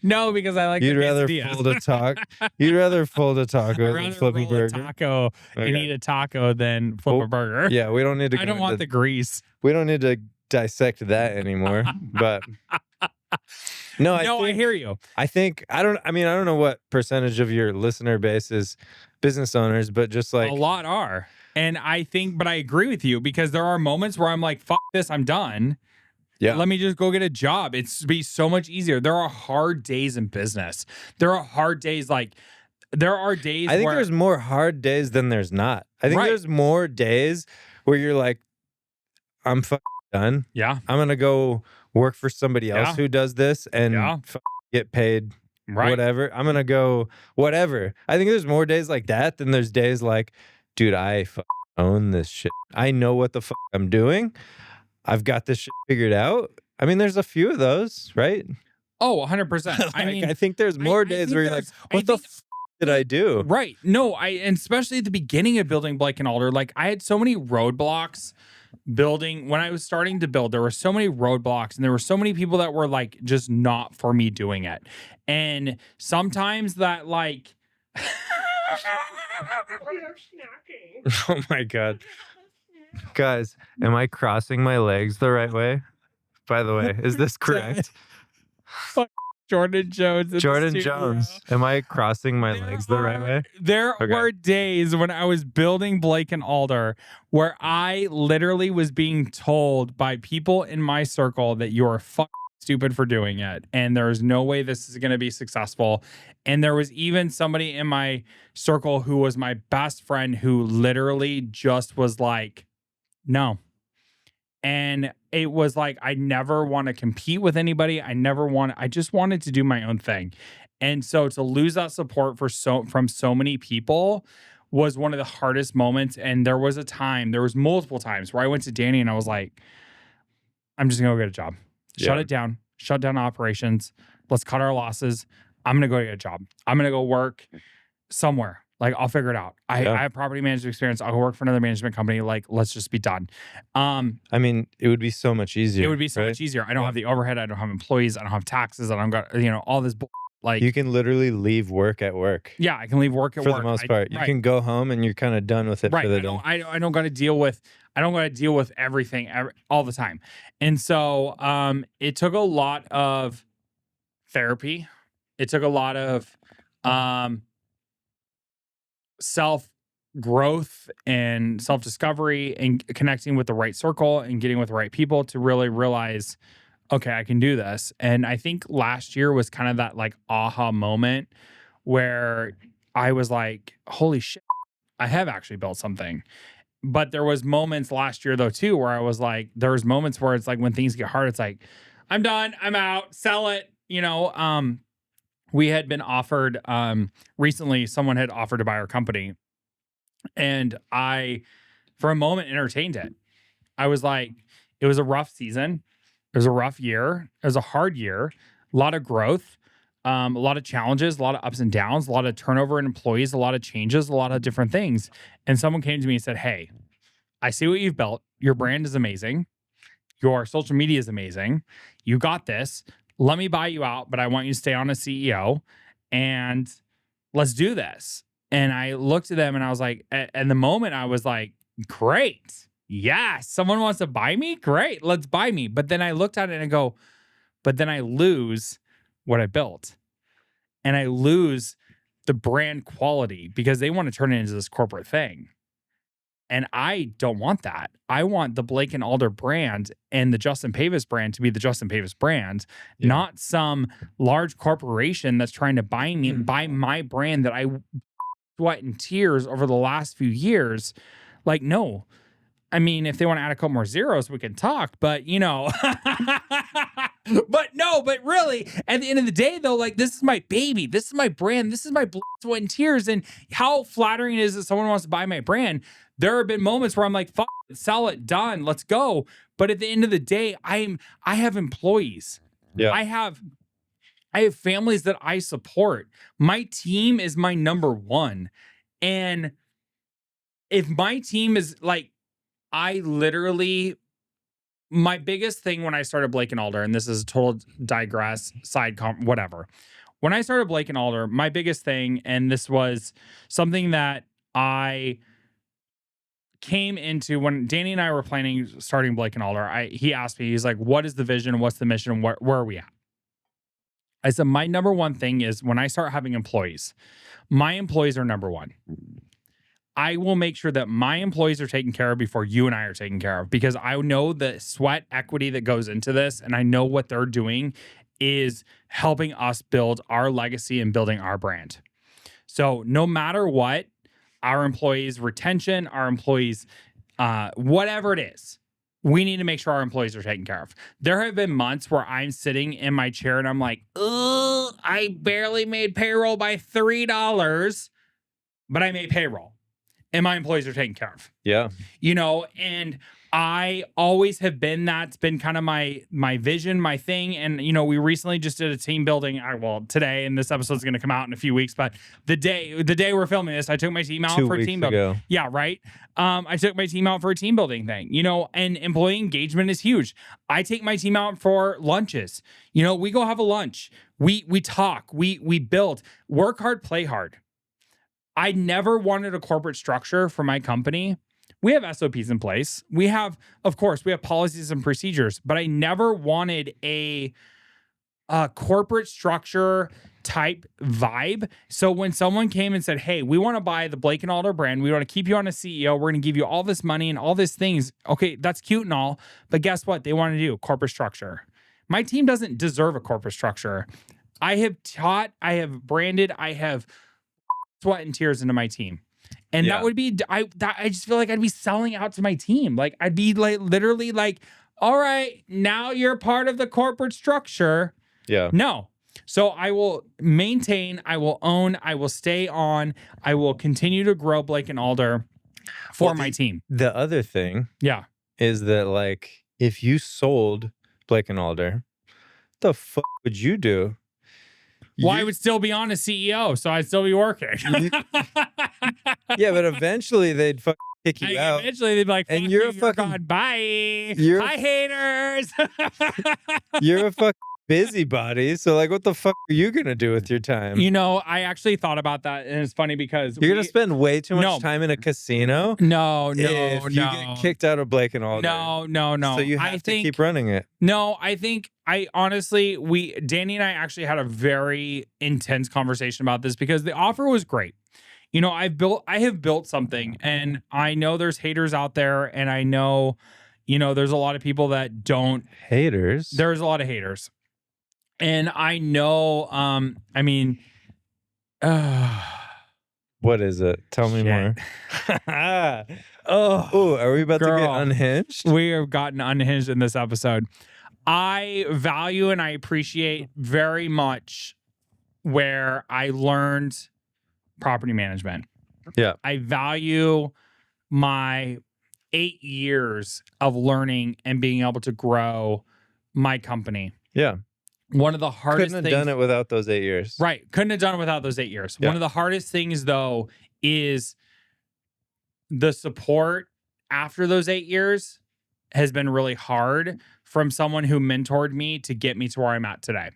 No, because I like You'd the rather quesadillas. fold a taco. You'd rather fold a taco I'd than rather flip a roll burger. taco and eat a taco than flip a burger. Yeah, we don't need to. I don't want the grease. We don't need to dissect that anymore. But no, I hear you. I don't know what percentage of your listener base is business owners, but just like A lot are. And but I agree with you because there are moments where I'm like, fuck this, I'm done. Yeah. Let me just go get a job. It's be so much easier. There are hard days in business. There are hard days there are days I think where there's more hard days than there's not. I think there's more days where you're like, I'm done. Yeah. I'm going to go work for somebody else who does this and get paid whatever. I'm going to go whatever. I think there's more days like that than there's days like, dude, I own this shit. I know what the I'm doing. I've got this shit figured out. I mean, there's a few of those, right? Oh, 100%. I think there's more days where you're like, what the did I do? Right. No, and especially at the beginning of building Blake and Alder, like I had so many roadblocks building. When I was starting to build, there were so many roadblocks and there were so many people that were like just not for me doing it. And sometimes that like oh my God. Guys, am I crossing my legs the right way? By the way, is this correct? Jordan Jones. Jordan Jones. Am I crossing my legs the right way? There were days when I was building Blake and Alder where I literally was being told by people in my circle that you're stupid for doing it. And there's no way this is going to be successful. And there was even somebody in my circle who was my best friend who literally just was like, no. And it was like, I never want to compete with anybody. I just wanted to do my own thing. And so to lose that support from so many people was one of the hardest moments. And there was multiple times where I went to Danny and I was like, I'm just going to go get a job. Shut it down. Shut down operations. Let's cut our losses. I'm going to go get a job. I'm going to go work somewhere. Like, I'll figure it out. I have property management experience. I'll work for another management company. Like, let's just be done. I mean, it would be so much easier. It would be so much easier. I don't have the overhead. I don't have employees. I don't have taxes. I don't got, all this. Like, you can literally leave work at work. Yeah, I can leave work at work. For the most part. You can go home and you're kind of done with it for the day. I don't got to deal with everything all the time. And so it took a lot of therapy. It took a lot of self-growth and self-discovery and connecting with the right circle and getting with the right people to really realize, okay, I can do this. And I think last year was kind of that like aha moment where I was like, holy shit, I have actually built something. But there was moments last year though too, where I was like, there was moments where it's like when things get hard, it's like, I'm done, I'm out, sell it. We had been offered, recently someone had offered to buy our company. And I, for a moment, entertained it. I was like, it was a rough season. It was a rough year. It was a hard year. A lot of growth, a lot of challenges, a lot of ups and downs, a lot of turnover in employees, a lot of changes, a lot of different things. And someone came to me and said, hey, I see what you've built. Your brand is amazing. Your social media is amazing. You got this. Let me buy you out, but I want you to stay on as CEO and let's do this. And I looked at them and I was like, at the moment I was like, great. Yes. Someone wants to buy me. Great. Let's buy me. But then I looked at it and I go, but then I lose what I built and I lose the brand quality because they want to turn it into this corporate thing. And I don't want that. I want the Blake and Alder brand and the Justin Pavis brand to be the Justin Pavis brand, not some large corporation that's trying to buy my brand that I sweat and tears over the last few years. Like, no. I mean, if they want to add a couple more zeros, we can talk, but but really, at the end of the day, though, like, this is my baby. This is my brand. This is my blood, sweat, and tears. And how flattering it is that someone wants to buy my brand. There have been moments where I'm like, fuck it, sell it, done, let's go. But at the end of the day, I have employees. Yeah. I have families that I support. My team is my number one. And if my team is like, my biggest thing when I started Blake and Alder, and this is a total digress, whatever. When I started Blake and Alder, my biggest thing, and this was something that I came into when Danny and I were planning starting Blake and Alder, he asked me, he's like, what is the vision? What's the mission? Where are we at? I said, my number one thing is when I start having employees, my employees are number one. I will make sure that my employees are taken care of before you and I are taken care of, because I know the sweat equity that goes into this, and I know what they're doing is helping us build our legacy and building our brand. So no matter what, our employees' retention, our employees, whatever it is, we need to make sure our employees are taken care of. There have been months where I'm sitting in my chair and I'm like, I barely made payroll by $3, but I made payroll. And my employees are taken care of. Yeah. And I always have been, that's been kind of my vision, my thing. And, we recently just did a team building, today, and this episode's going to come out in a few weeks, but the day we're filming this, I took my team out for a team building. Yeah, right. I took my team out for a team building thing, and employee engagement is huge. I take my team out for lunches. We go have a lunch. We talk, we build, work hard, play hard. I never wanted a corporate structure for my company. We have SOPs in place. Of course, we have policies and procedures, but I never wanted a corporate structure type vibe. So when someone came and said, hey, we want to buy the Blake and Alder brand, we want to keep you on as CEO, we're going to give you all this money and all these things. Okay, that's cute and all, but guess what? They want to do corporate structure. My team doesn't deserve a corporate structure. I have taught, I have branded, I have sweat and tears into my team. And that would be, I just feel like I'd be selling out to my team. Like, I'd be like, literally like, all right, now you're part of the corporate structure. Yeah. No. So I will maintain, I will own, I will stay on, I will continue to grow Blake and Alder for my team. The other thing is that, like, if you sold Blake and Alder, what the fuck would you do? Well, I would still be on as CEO, so I'd still be working. Yeah, but eventually they'd fucking kick you out. Eventually they'd be like, and you're a fucking gone. Bye. Hi, haters. You're a fucking busybody. So, like, what the fuck are you gonna do with your time? I actually thought about that, and it's funny because you're gonna spend way too much time in a casino. No, if you get kicked out of Blake and Alder. No. So you have to keep running it. No, I think Danny and I actually had a very intense conversation about this because the offer was great. I have built something, and I know there's haters out there, and I know, there's a lot of people that don't. Haters? There's a lot of haters. And I know, what is it? Tell me more. Oh, are we about to get unhinged? We have gotten unhinged in this episode. I value and I appreciate very much where I learned property management. Yeah. I value my 8 years of learning and being able to grow my company. Yeah. One of the hardest things. Couldn't have done it without those 8 years. Right. Couldn't have done it without those 8 years. Yeah. One of the hardest things, though, is the support after those 8 years has been really hard from someone who mentored me to get me to where I'm at today.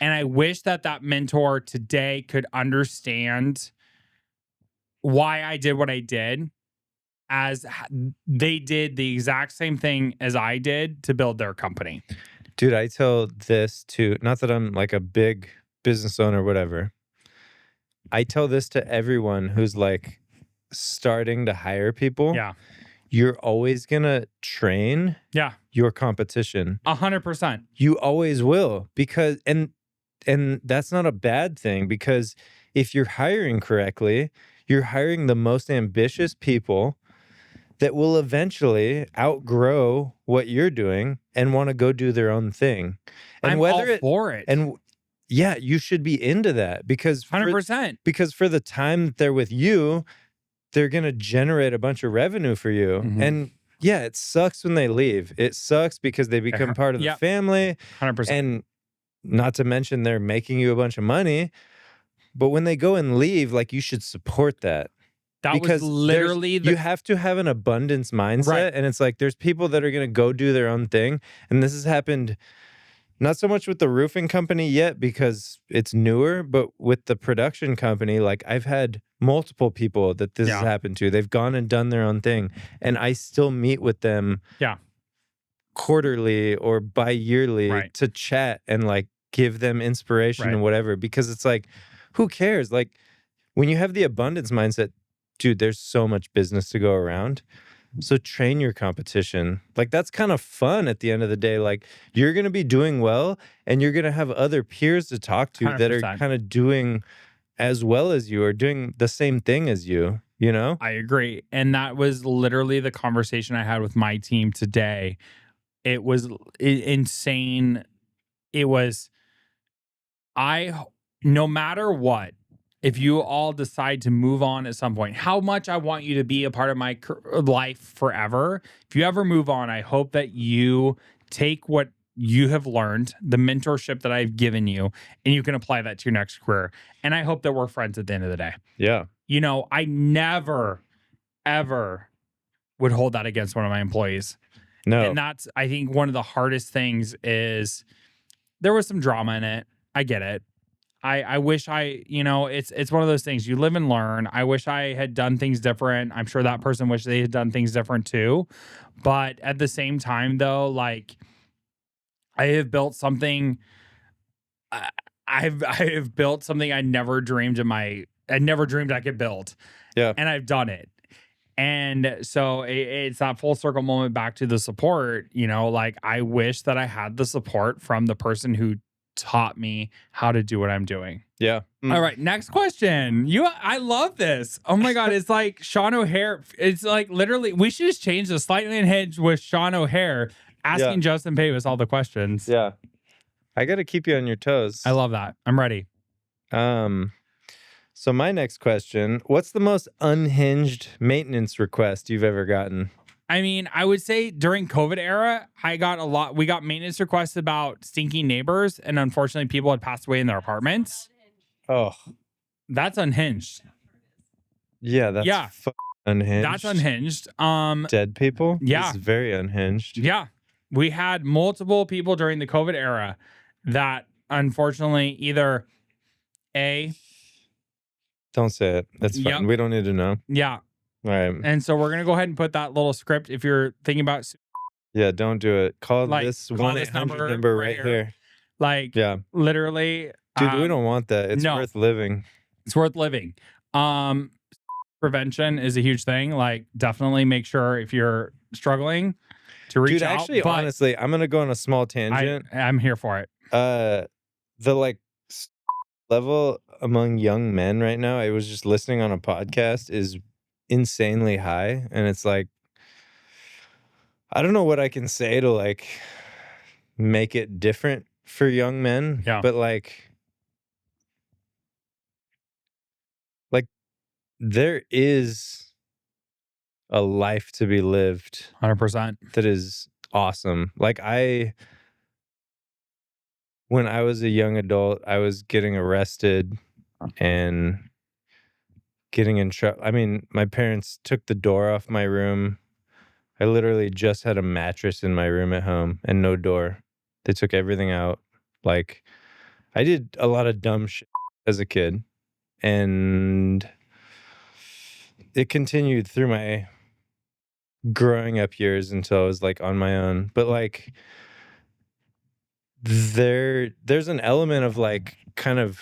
And I wish that mentor today could understand why I did what I did, as they did the exact same thing as I did to build their company. Dude, I tell this to, not that I'm like a big business owner or whatever. I tell this to everyone who's like starting to hire people. Yeah. You're always going to train your competition. 100%. You always will, because, and that's not a bad thing, because if you're hiring correctly, you're hiring the most ambitious people that will eventually outgrow what you're doing and want to go do their own thing. And I'm all whether it for it. and yeah, you should be into that because 100%. for the time that they're with you, they're going to generate a bunch of revenue for you. Mhm. And yeah, it sucks when they leave. It sucks because they become part of the Yep. family. 100%. And not to mention they're making you a bunch of money. But when they go and leave, like, you should support that. That Because was literally you have to have an abundance mindset. Right. And it's like there's people that are going to go do their own thing. And this has happened not so much with the roofing company yet because it's newer, but with the production company, like, I've had multiple people that this has happened to. They've gone and done their own thing. And I still meet with them quarterly or bi-yearly to chat and like give them inspiration and whatever, because it's like, who cares? Like, when you have the abundance mindset, dude, there's so much business to go around. So train your competition. Like, that's kind of fun at the end of the day. Like, you're going to be doing well and you're going to have other peers to talk to 100%. that are kind of doing as well as you or doing the same thing as you, you know? I agree. And that was literally the conversation I had with my team today. It was insane. It was, no matter what, if you all decide to move on at some point, how much I want you to be a part of my life forever. If you ever move on, I hope that you take what you have learned, the mentorship that I've given you, and you can apply that to your next career. And I hope that we're friends at the end of the day. Yeah. You know, I never, ever would hold that against one of my employees. No. And that's, I think, one of the hardest things is there was some drama in it. I get it. I wish it's one of those things, you live and learn. I wish I had done things different. I'm sure that person wished they had done things different too. But at the same time, though, like, I have built something. I have built something I never dreamed I could build. Yeah. And I've done it. And so it's that full circle moment back to the support, you know, like, I wish that I had the support from the person who taught me how to do what I'm doing. Yeah. All right, next question. I love this. Oh my God, it's like Sean O'Hare. It's like literally, we should just change the Slightly Unhinged with Sean O'Hare asking Justin Pavis all the questions. Yeah. I got to keep you on your toes. I love that. I'm ready. So my next question, what's the most unhinged maintenance request you've ever gotten? I mean, I would say during COVID era, we got maintenance requests about stinky neighbors, and unfortunately people had passed away in their apartments. Oh. That's unhinged. Yeah, that's unhinged. That's unhinged. Dead people? Yeah. It's very unhinged. Yeah. We had multiple people during the COVID era that unfortunately either Don't say it. That's fine. We don't need to know. Yeah. All right. And so we're going to go ahead and put that little script if you're thinking about. Yeah, don't do it. Call this 1-800 number right here. Like, literally. Dude, we don't want that. It's worth living. It's worth living. Prevention is a huge thing. Like, definitely make sure if you're struggling to reach out. Dude, actually, honestly, I'm going to go on a small tangent. I'm here for it. The like level among young men right now, I was just listening on a podcast, is insanely high. And it's like, I don't know what I can say to like make it different for young men. Yeah. But like there is a life to be lived 100%. that is awesome. Like, when I was a young adult, I was getting arrested and getting in trouble. I mean, my parents took the door off my room. I literally just had a mattress in my room at home and no door. They took everything out. Like, I did a lot of dumb shit as a kid, and it continued through my growing up years until I was like on my own. But like, there's an element of like kind of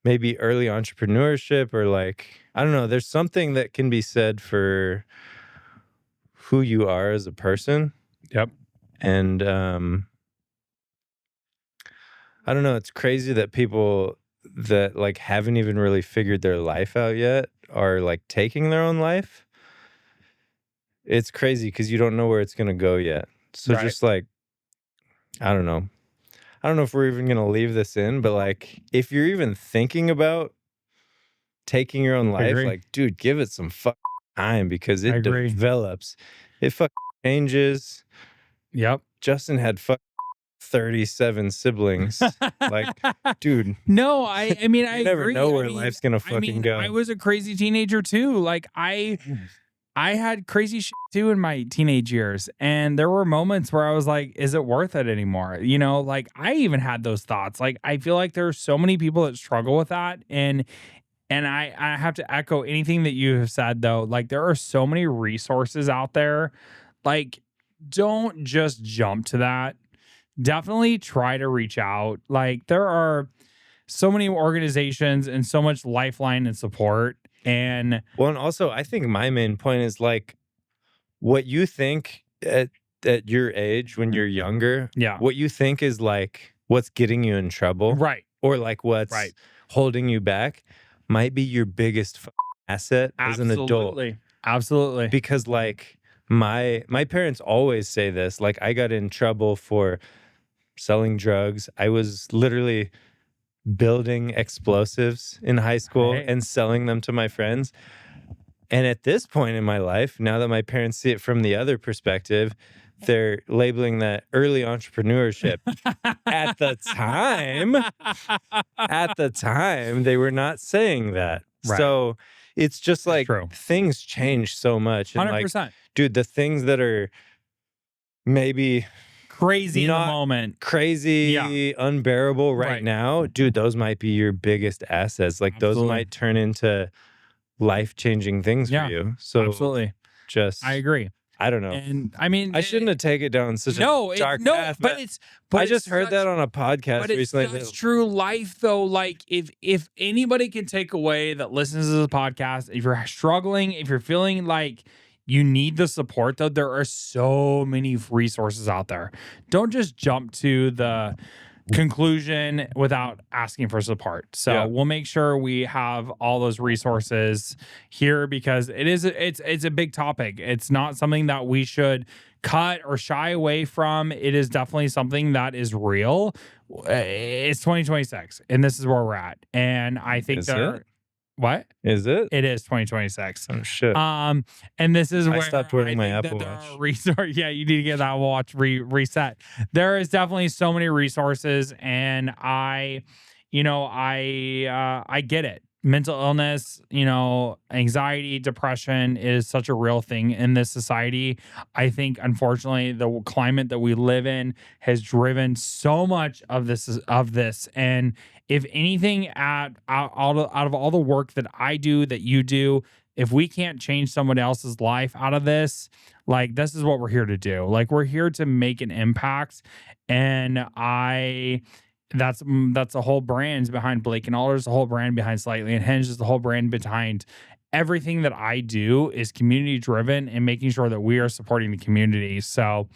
maybe early entrepreneurship, or like, I don't know, there's something that can be said for who you are as a person. Yep. And I don't know, it's crazy that people that like haven't even really figured their life out yet are like taking their own life, it's crazy because you don't know where it's gonna go yet. So Right. just like, I don't know. I don't know if we're even gonna leave this in, but like if you're even thinking about taking your own I life, agree. like, dude, give it some time because I it agree. develops. It changes. Yep. Justin had 37 siblings. Like, dude, No, I mean, I you never agree. know I where mean, life's gonna go. I was a crazy teenager too. Like I had crazy shit too in my teenage years. And there were moments where I was like, is it worth it anymore? You know, like I even had those thoughts. Like I feel like there's so many people that struggle with that. And I have to echo anything that you have said though. Like there are so many resources out there. Like, don't just jump to that. Definitely try to reach out. Like there are so many organizations and so much lifeline and support. And Well, and also I think my main point is like what you think at your age when you're younger, yeah, what you think is like what's getting you in trouble right, or like what's right. holding you back might be your biggest asset as an adult. Absolutely. Absolutely. Because like my parents always say this, like I got in trouble for selling drugs. I was literally building explosives in high school Right. and selling them to my friends. And at this point in my life, now that my parents see it from the other perspective, they're labeling that early entrepreneurship. At the time, they were not saying that. Right. So it's just like true. things change so much. And like, 100%. dude, the things that are maybe Crazy in the not moment. crazy, unbearable right now, dude, those might be your biggest assets. Like those Absolutely. might turn into life-changing things for you. So absolutely. just I agree. I don't know. And I mean, I shouldn't have taken it down such a dark path. but I just heard that on a podcast recently. That's true life though. Like if anybody can take away that listens to the podcast, if you're struggling, if you're feeling like you need the support though, there are so many resources out there. Don't just jump to the conclusion without asking for support. So we'll make sure we have all those resources here because it's a big topic. It's not something that we should cut or shy away from. It is definitely something that is real. It's 2026 and this is where we're at. And I think what? Is it? It is 2026. Oh shit. And this is where I stopped wearing my Apple there Watch. are resources. Yeah, you need to get that watch reset. There is definitely so many resources, and I get it. Mental illness, anxiety, depression is such a real thing in this society. I think, unfortunately, the climate that we live in has driven so much of this. And if anything, out of all the work that I do, that you do, if we can't change someone else's life out of this, like this is what we're here to do. Like we're here to make an impact, and that's the whole brand behind Blake and Alders, the whole brand behind Slightly Unhinged, is the whole brand behind everything that I do is community driven and making sure that we are supporting the community. So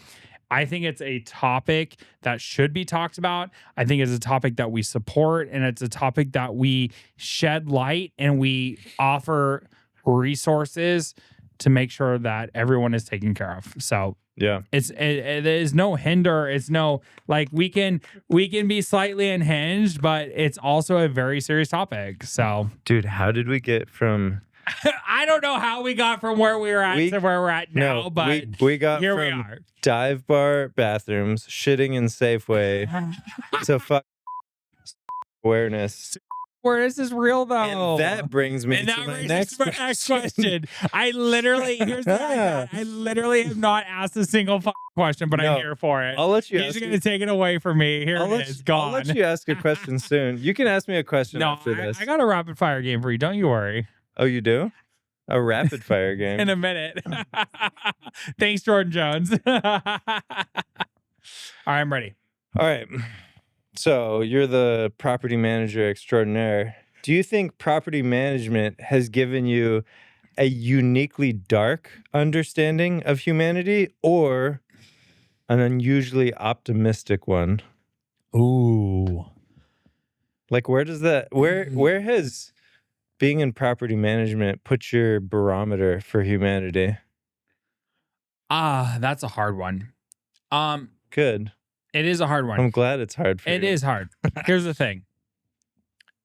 I think it's a topic that should be talked about. I think it's a topic that we support, and it's a topic that we shed light and we offer resources to make sure that everyone is taken care of. So yeah, it is no hinder. It's no like we can be slightly unhinged, but it's also a very serious topic. So, dude, how did we get from? I don't know how we got from where we were at to where we're at now, but we got here from we are. Dive bar bathrooms, shitting in Safeway, to awareness. Awareness is real though. And that brings me to my next question. I literally have not asked a single question, but I'm here for it. I'll let you. He's going to take it away from me. Here it is. Gone. I'll let you ask a question soon. You can ask me a question after this. I got a rapid fire game for you. Don't you worry. Oh, you do? A rapid fire game. In a minute. Thanks, Jordan Jones. All right, I'm ready. All right. So you're the property manager extraordinaire. Do you think property management has given you a uniquely dark understanding of humanity or an unusually optimistic one? Ooh. Like where does that where has being in property management put your barometer for humanity? That's a hard one. Good. It is a hard one. I'm glad it's hard for you. It is hard. Here's the thing.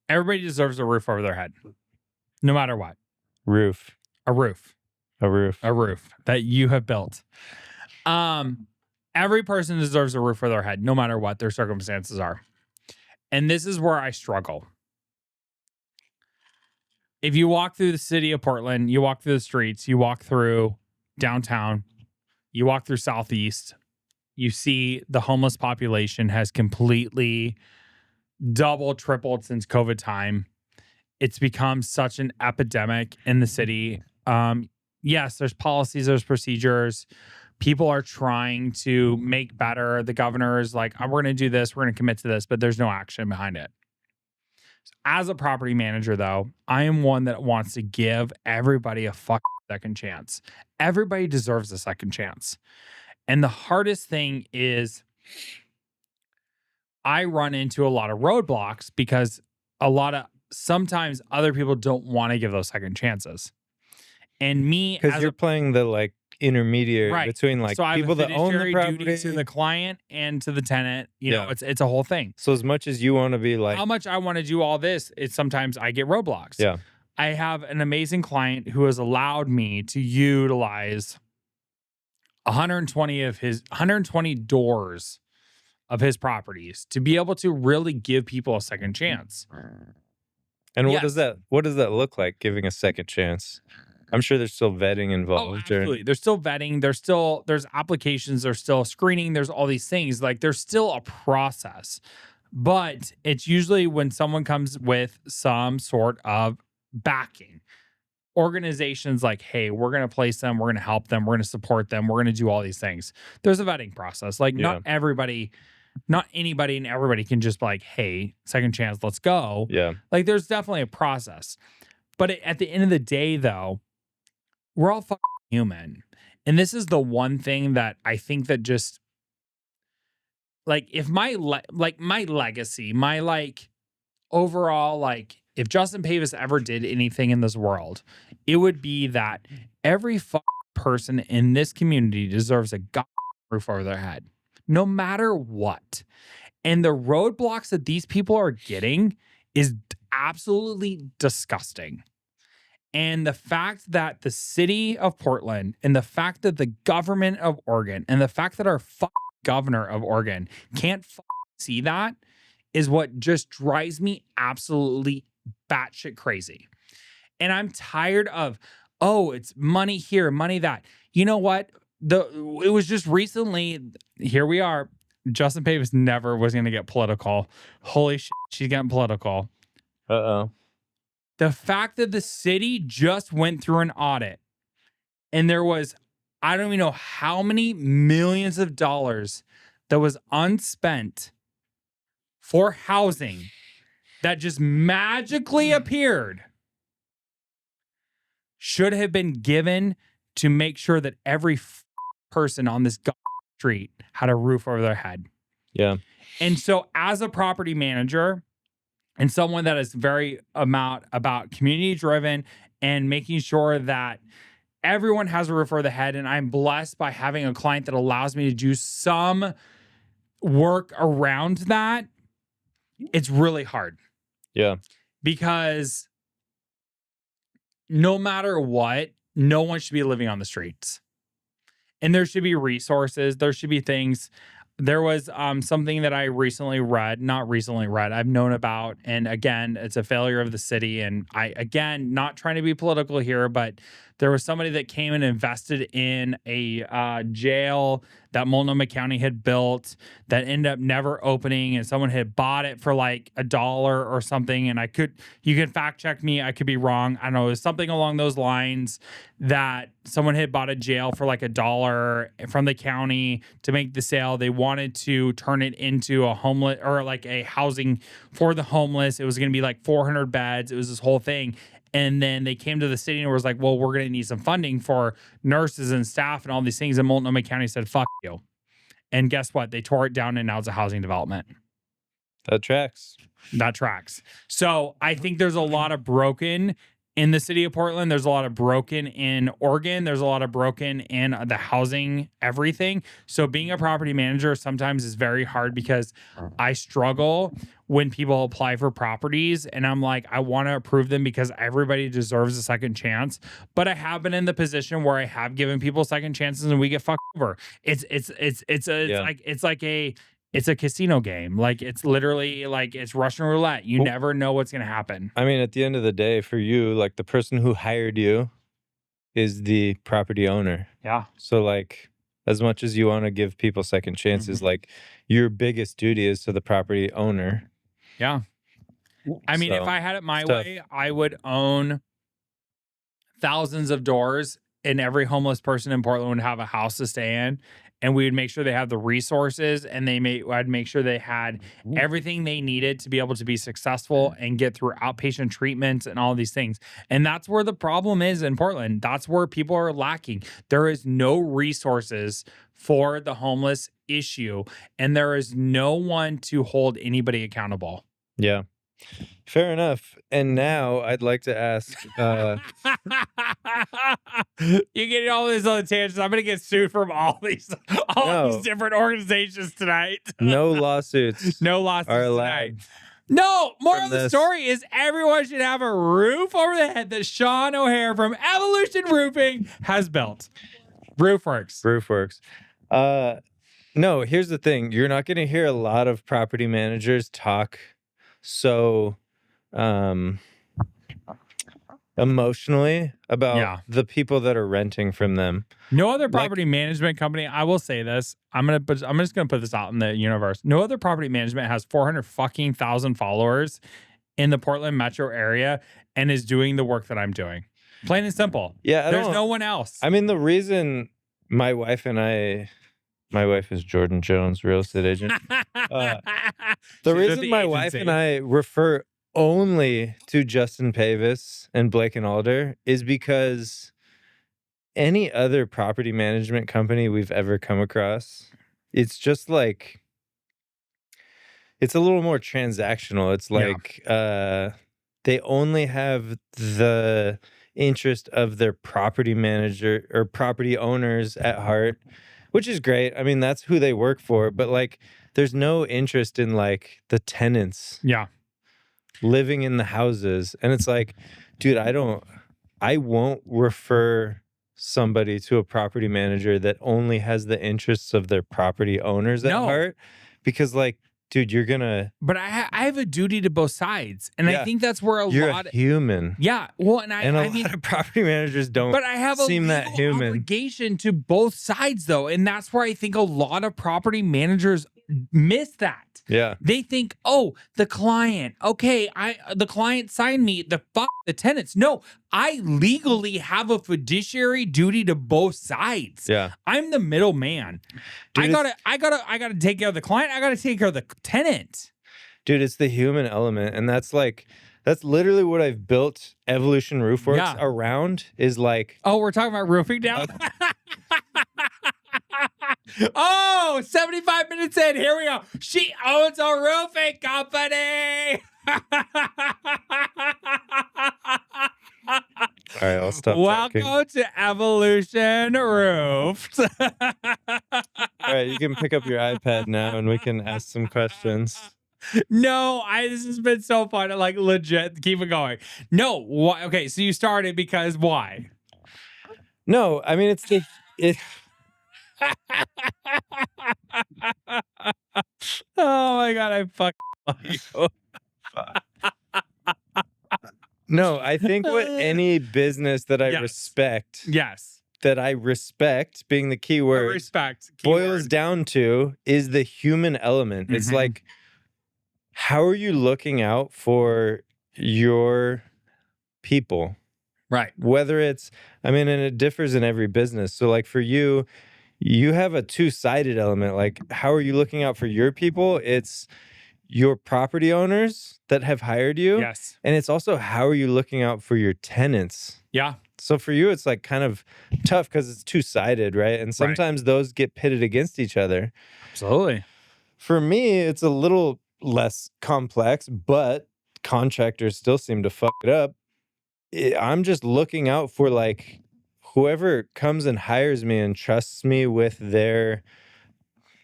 Everybody deserves a roof over their head, no matter what. Roof. A roof. A roof. A roof that you have built. Every person deserves a roof over their head, no matter what their circumstances are. And this is where I struggle. If you walk through the city of Portland, you walk through the streets, you walk through downtown, you walk through Southeast, you see the homeless population has completely double, tripled since COVID time. It's become such an epidemic in the city. Yes, there's policies, there's procedures. People are trying to make better. The governor is like, we're going to do this, we're going to commit to this, but there's no action behind it. As a property manager, though, I am one that wants to give everybody a second chance. Everybody deserves a second chance. And the hardest thing is I run into a lot of roadblocks because sometimes other people don't want to give those second chances. And me, because you're playing the like intermediary between like so people that own the property duty to the client and to the tenant. You know, it's a whole thing. So as much as you want to be like, how much I want to do all this, it's sometimes I get roadblocks. Yeah. I have an amazing client who has allowed me to utilize 120 doors of his properties to be able to really give people a second chance. And what does that look like, giving a second chance? I'm sure there's still vetting involved. Oh, absolutely. There's still vetting. There's applications. There's still screening. There's all these things. Like there's still a process, but it's usually when someone comes with some sort of backing. Organizations like, hey, we're going to place them. We're going to help them. We're going to support them. We're going to do all these things. There's a vetting process. Like not anybody and everybody can just be like, hey, second chance, let's go. Yeah. Like there's definitely a process. But at the end of the day, though, we're all human. And this is the one thing that I think that just like if my legacy, my like overall, like if Justin Pavis ever did anything in this world, it would be that every person in this community deserves a roof over their head, no matter what. And the roadblocks that these people are getting is absolutely disgusting. And the fact that the city of Portland and the fact that the government of Oregon and the fact that our governor of Oregon can't see that is what just drives me absolutely batshit crazy. And I'm tired of, it's money here, money that. You know what? It was just recently, here we are. Justin Pavis never was going to get political. Holy shit, she's getting political. Uh-oh. The fact that the city just went through an audit and there was, I don't even know how many millions of dollars that was unspent for housing that just magically appeared should have been given to make sure that every person on this street had a roof over their head. Yeah. And so as a property manager, and someone that is very about community driven and making sure that everyone has a roof over the head. And I'm blessed by having a client that allows me to do some work around that. It's really hard. Yeah. Because no matter what, no one should be living on the streets. And there should be resources. There should be things. There was something that I not recently read, I've known about. And again, it's a failure of the city. And again, not trying to be political here, but there was somebody that came and invested in a jail that Multnomah County had built that ended up never opening. And someone had bought it for like $1 or something. And you can fact check me. I could be wrong. I don't know. It was something along those lines that someone had bought a jail for like $1 from the county to make the sale. They wanted to turn it into a homeless or like a housing for the homeless. It was going to be like 400 beds. It was this whole thing. And then they came to the city and was like, well, we're going to need some funding for nurses and staff and all these things. And Multnomah County said, fuck you. And guess what? They tore it down and now it's a housing development. That tracks. That tracks. So I think there's a lot of broken in the city of Portland. There's a lot of broken in Oregon. There's a lot of broken in the housing, everything. So being a property manager sometimes is very hard because I struggle when people apply for properties and I'm like, I want to approve them because everybody deserves a second chance. But I have been in the position where I have given people second chances and we get fucked over. It's a casino game. Like it's literally like it's Russian roulette. You never know what's going to happen. I mean, at the end of the day, for you, like the person who hired you is the property owner. Yeah. So like, as much as you want to give people second chances, like your biggest duty is to the property owner. Yeah. I mean, if I had it my way, I would own thousands of doors and every homeless person in Portland would have a house to stay in. And we would make sure they had the resources and I'd make sure they had everything they needed to be able to be successful and get through outpatient treatments and all these things. And that's where the problem is in Portland. That's where people are lacking. There is no resources for the homeless issue, and there is no one to hold anybody accountable. Yeah. Fair enough. And now I'd like to ask. You're getting all these other tangents. I'm gonna get sued from all these different organizations tonight. No lawsuits. No lawsuits are allowed. tonight. No, more of the story is everyone should have a roof over the head that Sean O'Hare from Evolution Roofing has built. RoofWorks. RoofWorks. No, here's the thing. You're not going to hear a lot of property managers talk so emotionally about the people that are renting from them. No other property management company, I will say this. I'm just gonna put this out in the universe. No other property management has 400,000 followers in the Portland metro area and is doing the work that I'm doing. Plain and simple. Yeah, there's no one else. I mean, the reason my wife is Jordan Jones, real estate agent. The reason my wife and I refer only to Justin Pavis and Blake and Alder is because any other property management company we've ever come across, it's just like, it's a little more transactional. It's like they only have the interest of their property manager or property owners at heart, which is great. I mean, that's who they work for. But like, there's no interest in like the tenants. Yeah. Living in the houses. And it's like, dude, I won't refer somebody to a property manager that only has the interests of their property owners at heart. Because like, dude, you're gonna. But I have a duty to both sides, and I think that's where you're a human. Yeah, well, and a lot of property managers don't. But I have a legal obligation to both sides, though, and that's where I think a lot of property managers miss that. Yeah, they think, oh, the client. Okay, the client signed me. The tenants. No, I legally have a fiduciary duty to both sides. Yeah, I'm the middleman. I gotta take care of the client. I gotta take care of the tenant. Dude, it's the human element, and that's literally what I've built Evolution RoofWorks around. Is like, oh, we're talking about roofing now. Oh, 75 minutes in. Here we go. She owns a roofing company. All right, I'll stop. Welcome to Evolution Roofs. All right, you can pick up your iPad now and we can ask some questions. No, this has been so fun. Like, legit, keep it going. No, okay, so you started because why? No, I mean, oh my God, I fuck you. No, I think what any business that I respect, that I respect being the key word, boils down to is the human element. Mm-hmm. It's like, how are you looking out for your people? Right. Whether it's, I mean, and it differs in every business. So like for you, you have a two-sided element. Like, how are you looking out for your people? It's your property owners that have hired you. Yes. And it's also, how are you looking out for your tenants? Yeah. So for you, it's like kind of tough because it's two-sided, right? And sometimes those get pitted against each other. Absolutely. For me, it's a little less complex, but contractors still seem to fuck it up. I'm just looking out for like whoever comes and hires me and trusts me with their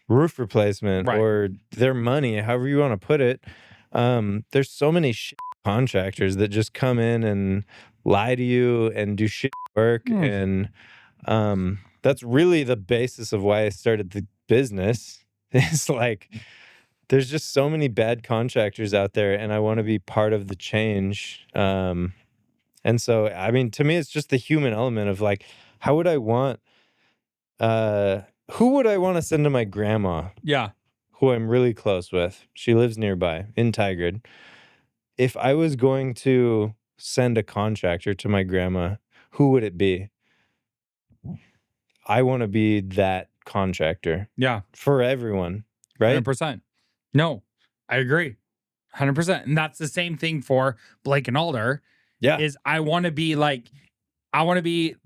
roof replacement Right. or their money, however you want to put it. There's so many contractors that just come in and lie to you and do shit work. And that's really the basis of why I started the business. It's like there's just so many bad contractors out there, and I want to be part of the change. And so, I mean, to me, it's just the human element of like, how would I want, who would I want to send to my grandma? Yeah. Who I'm really close with. She lives nearby in Tigard. If I was going to send a contractor to my grandma, who would it be? I want to be that contractor. Yeah. For everyone, right? 100%. No, I agree. 100%. And that's the same thing for Blake and Alder. Yeah. Is I want to be like, I want to be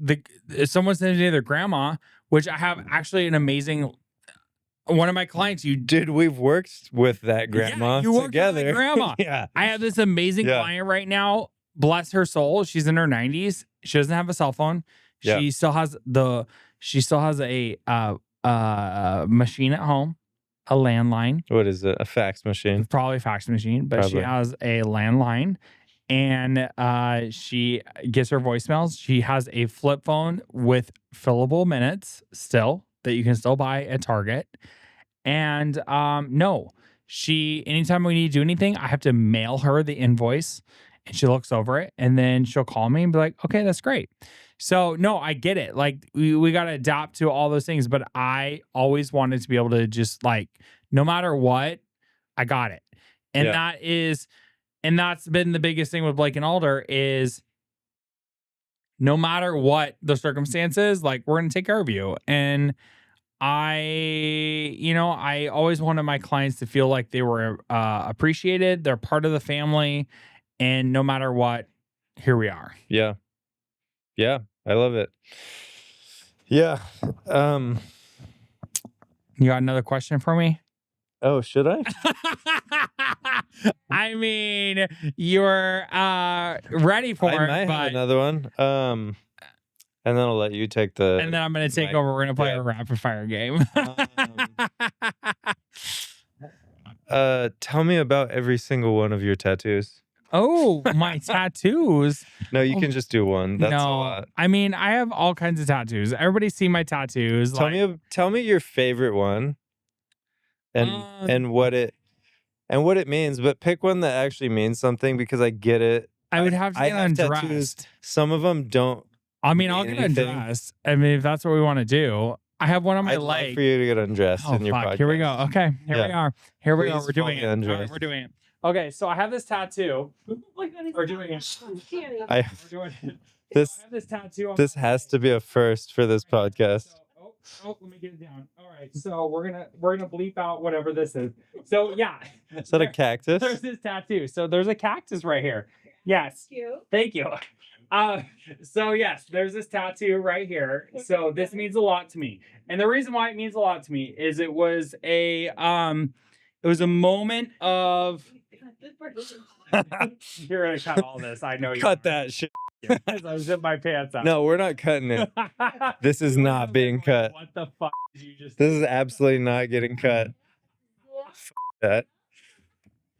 if someone sends me to their grandma, which I have actually an amazing, one of my clients, we've worked with that grandma you worked together. with my grandma. Yeah. I have this amazing client right now. Bless her soul. She's in her 90s. She doesn't have a cell phone. She still has a machine at home, a landline. What is it? A fax machine? Probably a fax machine, but she has a landline, and she gets her voicemails. She has a flip phone with fillable minutes still that you can still buy at Target. And anytime we need to do anything, I have to mail her the invoice, and she looks over it, and then she'll call me and be like, okay, that's great. So no, I get it. Like we got to adapt to all those things, but I always wanted to be able to just like, no matter what, I got it. And that's been the biggest thing with Blake and Alder is no matter what the circumstances, like we're going to take care of you. And I always wanted my clients to feel like they were appreciated. They're part of the family. And no matter what, here we are. Yeah. Yeah. I love it. Yeah. You got another question for me? Oh, should I? I mean, you're ready for it. I might have another one. And then I'll let you take the. And then I'm going to take over. We're going to play a rapid fire game. Tell me about every single one of your tattoos. Oh, my tattoos. No, you can just do one. That's a lot. I mean, I have all kinds of tattoos. Everybody's seen my tattoos. Tell me your favorite one and what it means, but pick one that actually means something because I get it. I would have to get undressed. Tattoos. Some of them don't. I mean, I'll get undressed. I mean, if that's what we want to do. I have one on my leg. I'd love for you to get undressed in your podcast. Here we go. Okay, here we are. Here we go. We're doing it. Right, we're doing it. Okay, so I have this tattoo. We're doing it. We're doing it. This, I have this tattoo. This has to be a first for this podcast. So, let me get it down. All right, so we're gonna bleep out whatever this is. So yeah, is that a cactus? There's this tattoo. So there's a cactus right here. Yes. Thank you. So yes, there's this tattoo right here. So this means a lot to me, and the reason why it means a lot to me is it was a moment of. You're gonna cut all this. I know you cut that shit. I zipped my pants up. No, we're not cutting it. This is not being cut. What the fuck did you just? This is absolutely not getting cut. That.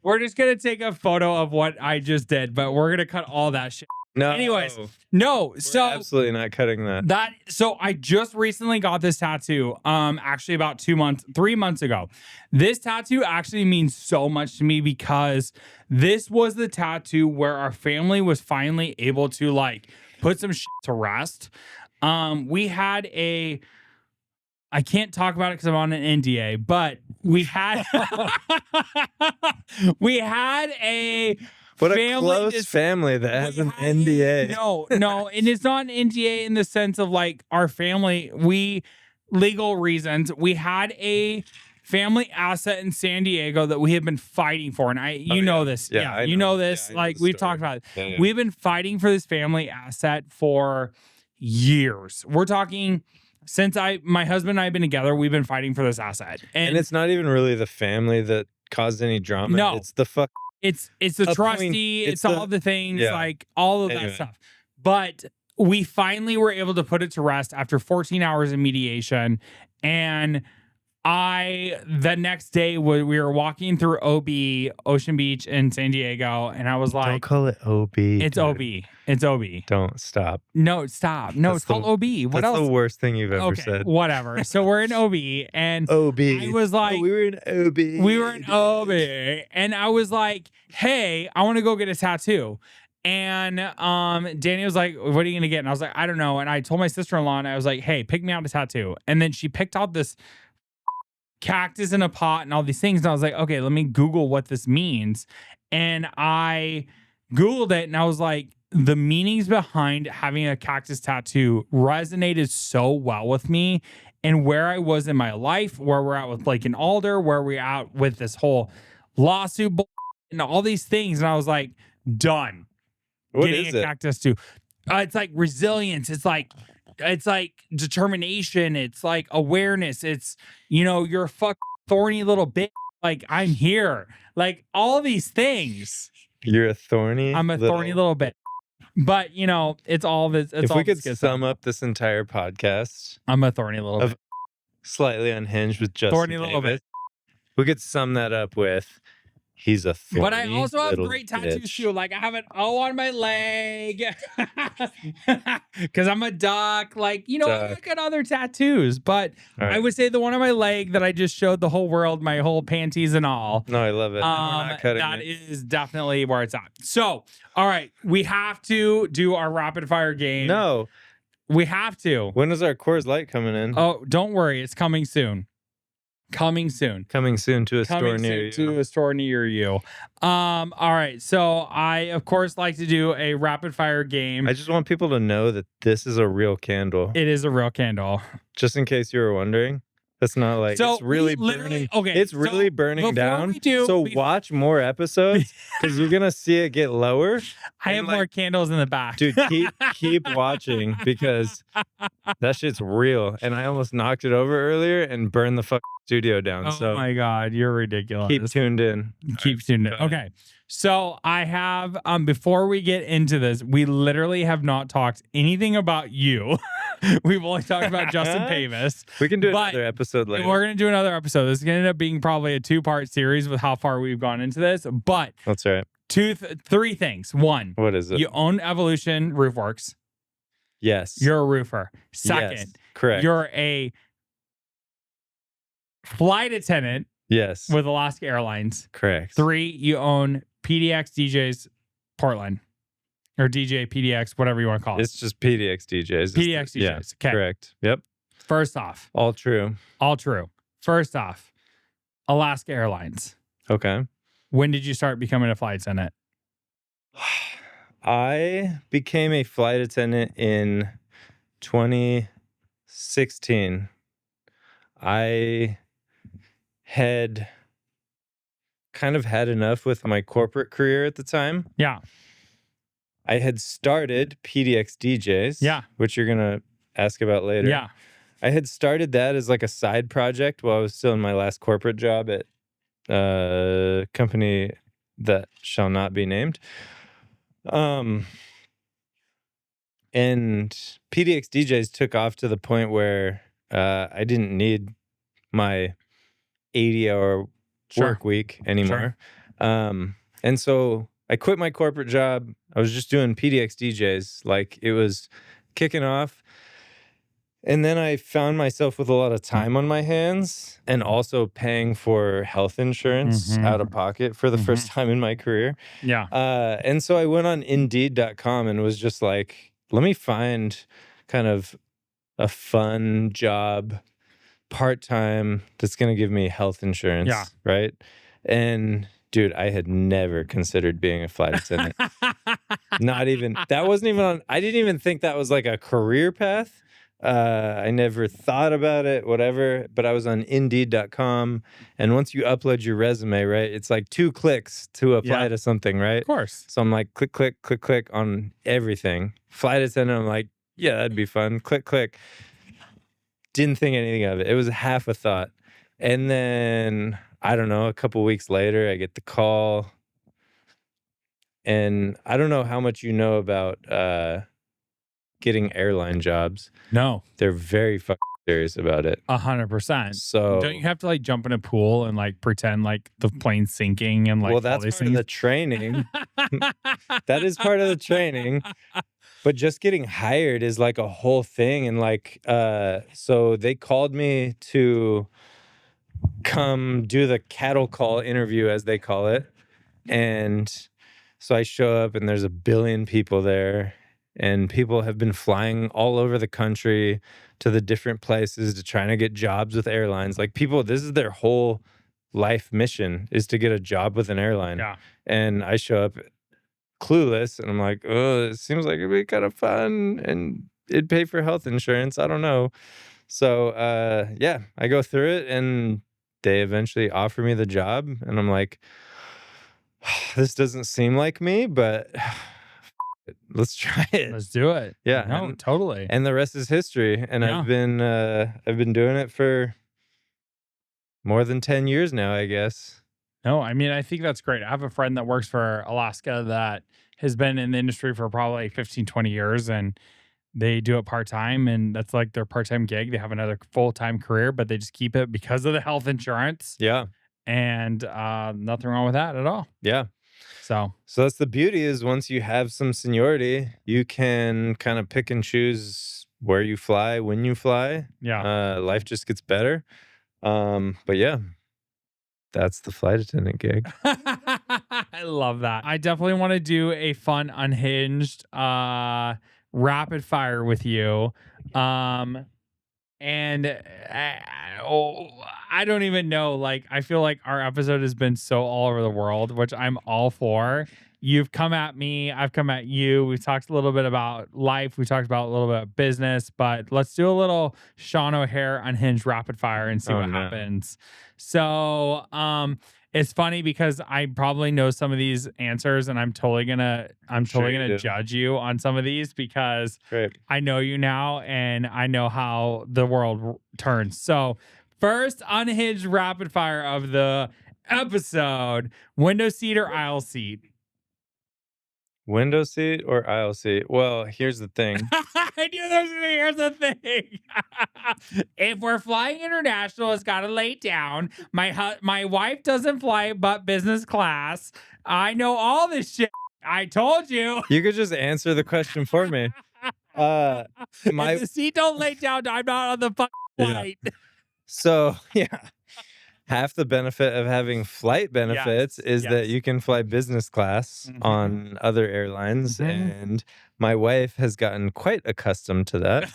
We're just gonna take a photo of what I just did, but we're gonna cut all that shit. No. Anyways, no. So absolutely not cutting that. So I just recently got this tattoo. Actually about 3 months ago. This tattoo actually means so much to me because this was the tattoo where our family was finally able to like put some shit to rest. We had I can't talk about it because I'm on an NDA, but we had what a close family that has an NDA. No, and it's not an NDA in the sense of like our family. Legal reasons, we had a family asset in San Diego that we have been fighting for, and you know this. Yeah, you know this. Yeah, like we've talked about it. Yeah. We've been fighting for this family asset for years. We're talking since my husband and I have been together. We've been fighting for this asset, and it's not even really the family that caused any drama. No. It's the fuck. It's the A point. trusty, it's all the things, Yeah. like all of that Anyway. stuff. But we finally were able to put it to rest after 14 hours of mediation. And the next day, we were walking through OB, Ocean Beach in San Diego, and I was Don't like, call it OB. it's dude. OB. It's OB. Don't stop. No, stop. No, That's it's called OB. What That's else? the worst thing you've ever Okay, said. whatever. So we're in OB, and OB. I was like, we were in OB. we were in OB, and I was like, hey, I want to go get a tattoo. And Danny was like, what are you gonna get? And I was like, I don't know. And I told my sister-in-law, and I was like, hey, pick me out a tattoo. And then she picked out this cactus in a pot and all these things. And I was like, okay, let me Google what this means. And I Googled it, and I was like, the meanings behind having a cactus tattoo resonated so well with me, and where I was in my life, where we're at with Blake and Alder, where we're at with this whole lawsuit and all these things. And I was like, done. What Getting is a it? cactus too. It's like resilience. It's like determination. It's like awareness. It's, you're a thorny little bitch. Like, I'm here. Like, all these things. You're a thorny. I'm a thorny little bit. But it's all this. It's If all we could this good sum stuff. up this entire podcast, I'm a thorny little of bit. Slightly Unhinged with Justin Thorny little Pavis, bit. we could sum that up with he's a thorny. But I also have little great tattoos bitch. too. Like, I have an O on my leg because I'm a duck. Like, I Duck. got other tattoos, but All right. I would say the one on my leg that I just showed the whole world, my whole panties and all. No, I love it. And we're not cutting That it. is definitely where it's at. So, all right, we have to do our rapid fire game. No. We have to. When is our Coors Light coming in? Oh, don't worry, it's coming soon. Coming soon. Coming soon to a store Coming near soon you. to a store near you. All right. So I, of course, like to do a rapid fire game. I just want people to know that this is a real candle. It is a real candle. Just in case you were wondering. That's not like So it's really we literally- burning. okay, It's so really burning before down. we do- so bef- watch more episodes because you're gonna see it get lower. I And, have like, more candles in the back. Dude, keep watching because that shit's real. And I almost knocked it over earlier and burned the studio down. Oh so my God, you're ridiculous. keep tuned in. Keep tuned in. go ahead. Okay. So I have, before we get into this, we literally have not talked anything about you. We've only talked about Justin Pavis. We can do But another episode later. We're going to do another episode. This is going to end up being probably a 2-part series with how far we've gone into this. But That's right. 3 things. One, What is it? you own Evolution RoofWorks. Yes. You're a roofer. Second, Yes. Correct. you're a flight attendant yes. with Alaska Airlines. Correct. 3, you own PDX DJs Portland. Or DJ PDX, whatever you want to call it. It's just PDX DJs. PDX DJs. Yeah, Okay. correct. Yep. First off, All true. all true. First off, Alaska Airlines. Okay. When did you start becoming a flight attendant? I became a flight attendant in 2016. I had kind of had enough with my corporate career at the time. Yeah. I had started PDX DJs. Yeah. Which you're going to ask about later. Yeah. I had started that as like a side project while I was still in my last corporate job at a company that shall not be named. And PDX DJs took off to the point where I didn't need my 80-hour Sure. work week anymore. And so I quit my corporate job. I was just doing PDX DJs. Like, it was kicking off. And then I found myself with a lot of time on my hands and also paying for health insurance Mhm. out of pocket for the first time in my career. Yeah. And so I went on Indeed.com and was just like, let me find kind of a fun job, part-time, that's going to give me health insurance. Yeah. Right? And dude, I had never considered being a flight attendant. Not even, that wasn't even on, I didn't even think that was like a career path. I never thought about it, whatever, but I was on Indeed.com. And once you upload your resume, right, it's like 2 clicks to apply Yeah. to something, right? Of course. So I'm like, click, click, click, click on everything. Flight attendant, I'm like, yeah, that'd be fun. Click, click. Didn't think anything of it. It was half a thought. And then I don't know, a couple weeks later, I get the call, and I don't know how much you know about getting airline jobs. No, They're very fucking serious about it. 100%. Don't you So, have to like jump in a pool and like pretend like the plane's sinking and like well, all that's these part of the things? training. That is part of the training. But just getting hired is like a whole thing. And like, so they called me to come do the cattle call interview, as they call it. And so I show up, and there's a billion people there. And people have been flying all over the country to the different places to trying to get jobs with airlines. Like, people, this is their whole life mission, is to get a job with an airline. Yeah. And I show up clueless, and I'm like, oh, it seems like it'd be kind of fun, and it'd pay for health insurance. I don't know. So yeah, I go through it, and they eventually offer me the job, and I'm like, this doesn't seem like me, but let's try it. Let's do it. Yeah, No, totally. and the rest is history. And Yeah. I've been doing it for more than 10 years now, I guess. No, I mean, I think that's great. I have a friend that works for Alaska that has been in the industry for probably 15, 20 years, and they do it part time, and that's like their part time gig. They have another full time career, but they just keep it because of the health insurance, Yeah, and nothing wrong with that at all. yeah. So, So that's the beauty, is once you have some seniority, you can kind of pick and choose where you fly, when you fly. yeah. Life just gets better. But yeah, that's the flight attendant gig. I love that. I definitely want to do a fun unhinged rapid fire with you. And I don't even know. Like, I feel like our episode has been so all over the world, which I'm all for. You've come at me, I've come at you. We've talked a little bit about life. We talked about a little bit of business, but let's do a little Sean O'Hare unhinged rapid fire and see Oh, what no. happens. So, it's funny because I probably know some of these answers, and I'm totally gonna Sure you do. judge you on some of these because Great. I know you now, and I know how the world turns. So, first unhinged rapid fire of the episode: window seat or aisle seat? Window seat or aisle seat? Well, here's the thing. I knew there was gonna. Here's the thing: if we're flying international, it's got to lay down. My wife doesn't fly but business class. I know all this shit. I told you. You could just answer the question for me. My If the seat don't lay down, I'm not on the fucking Yeah. flight. So yeah, half the benefit of having flight benefits is that yes. you can fly business class Mhm. on other airlines, Mhm. and my wife has gotten quite accustomed to that.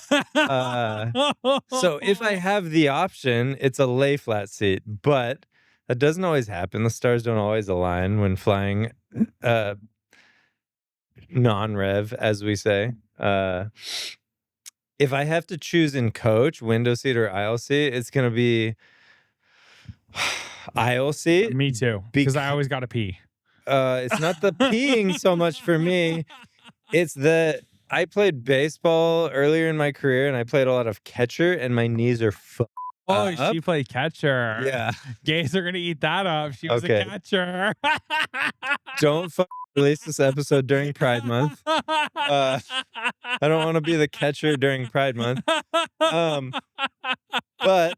So if I have the option, it's a lay flat seat, but that doesn't always happen. The stars don't always align when flying non-rev, as we say. If I have to choose in coach, window seat or aisle seat, it's gonna be aisle seat. Me too, because I always got to pee. It's not the peeing so much for me. It's that I played baseball earlier in my career, and I played a lot of catcher, and my knees are Oh, up. she played catcher. Yeah. Gays are gonna eat that up. She was Okay. a catcher. Don't release this episode during Pride Month. I don't want to be the catcher during Pride Month. But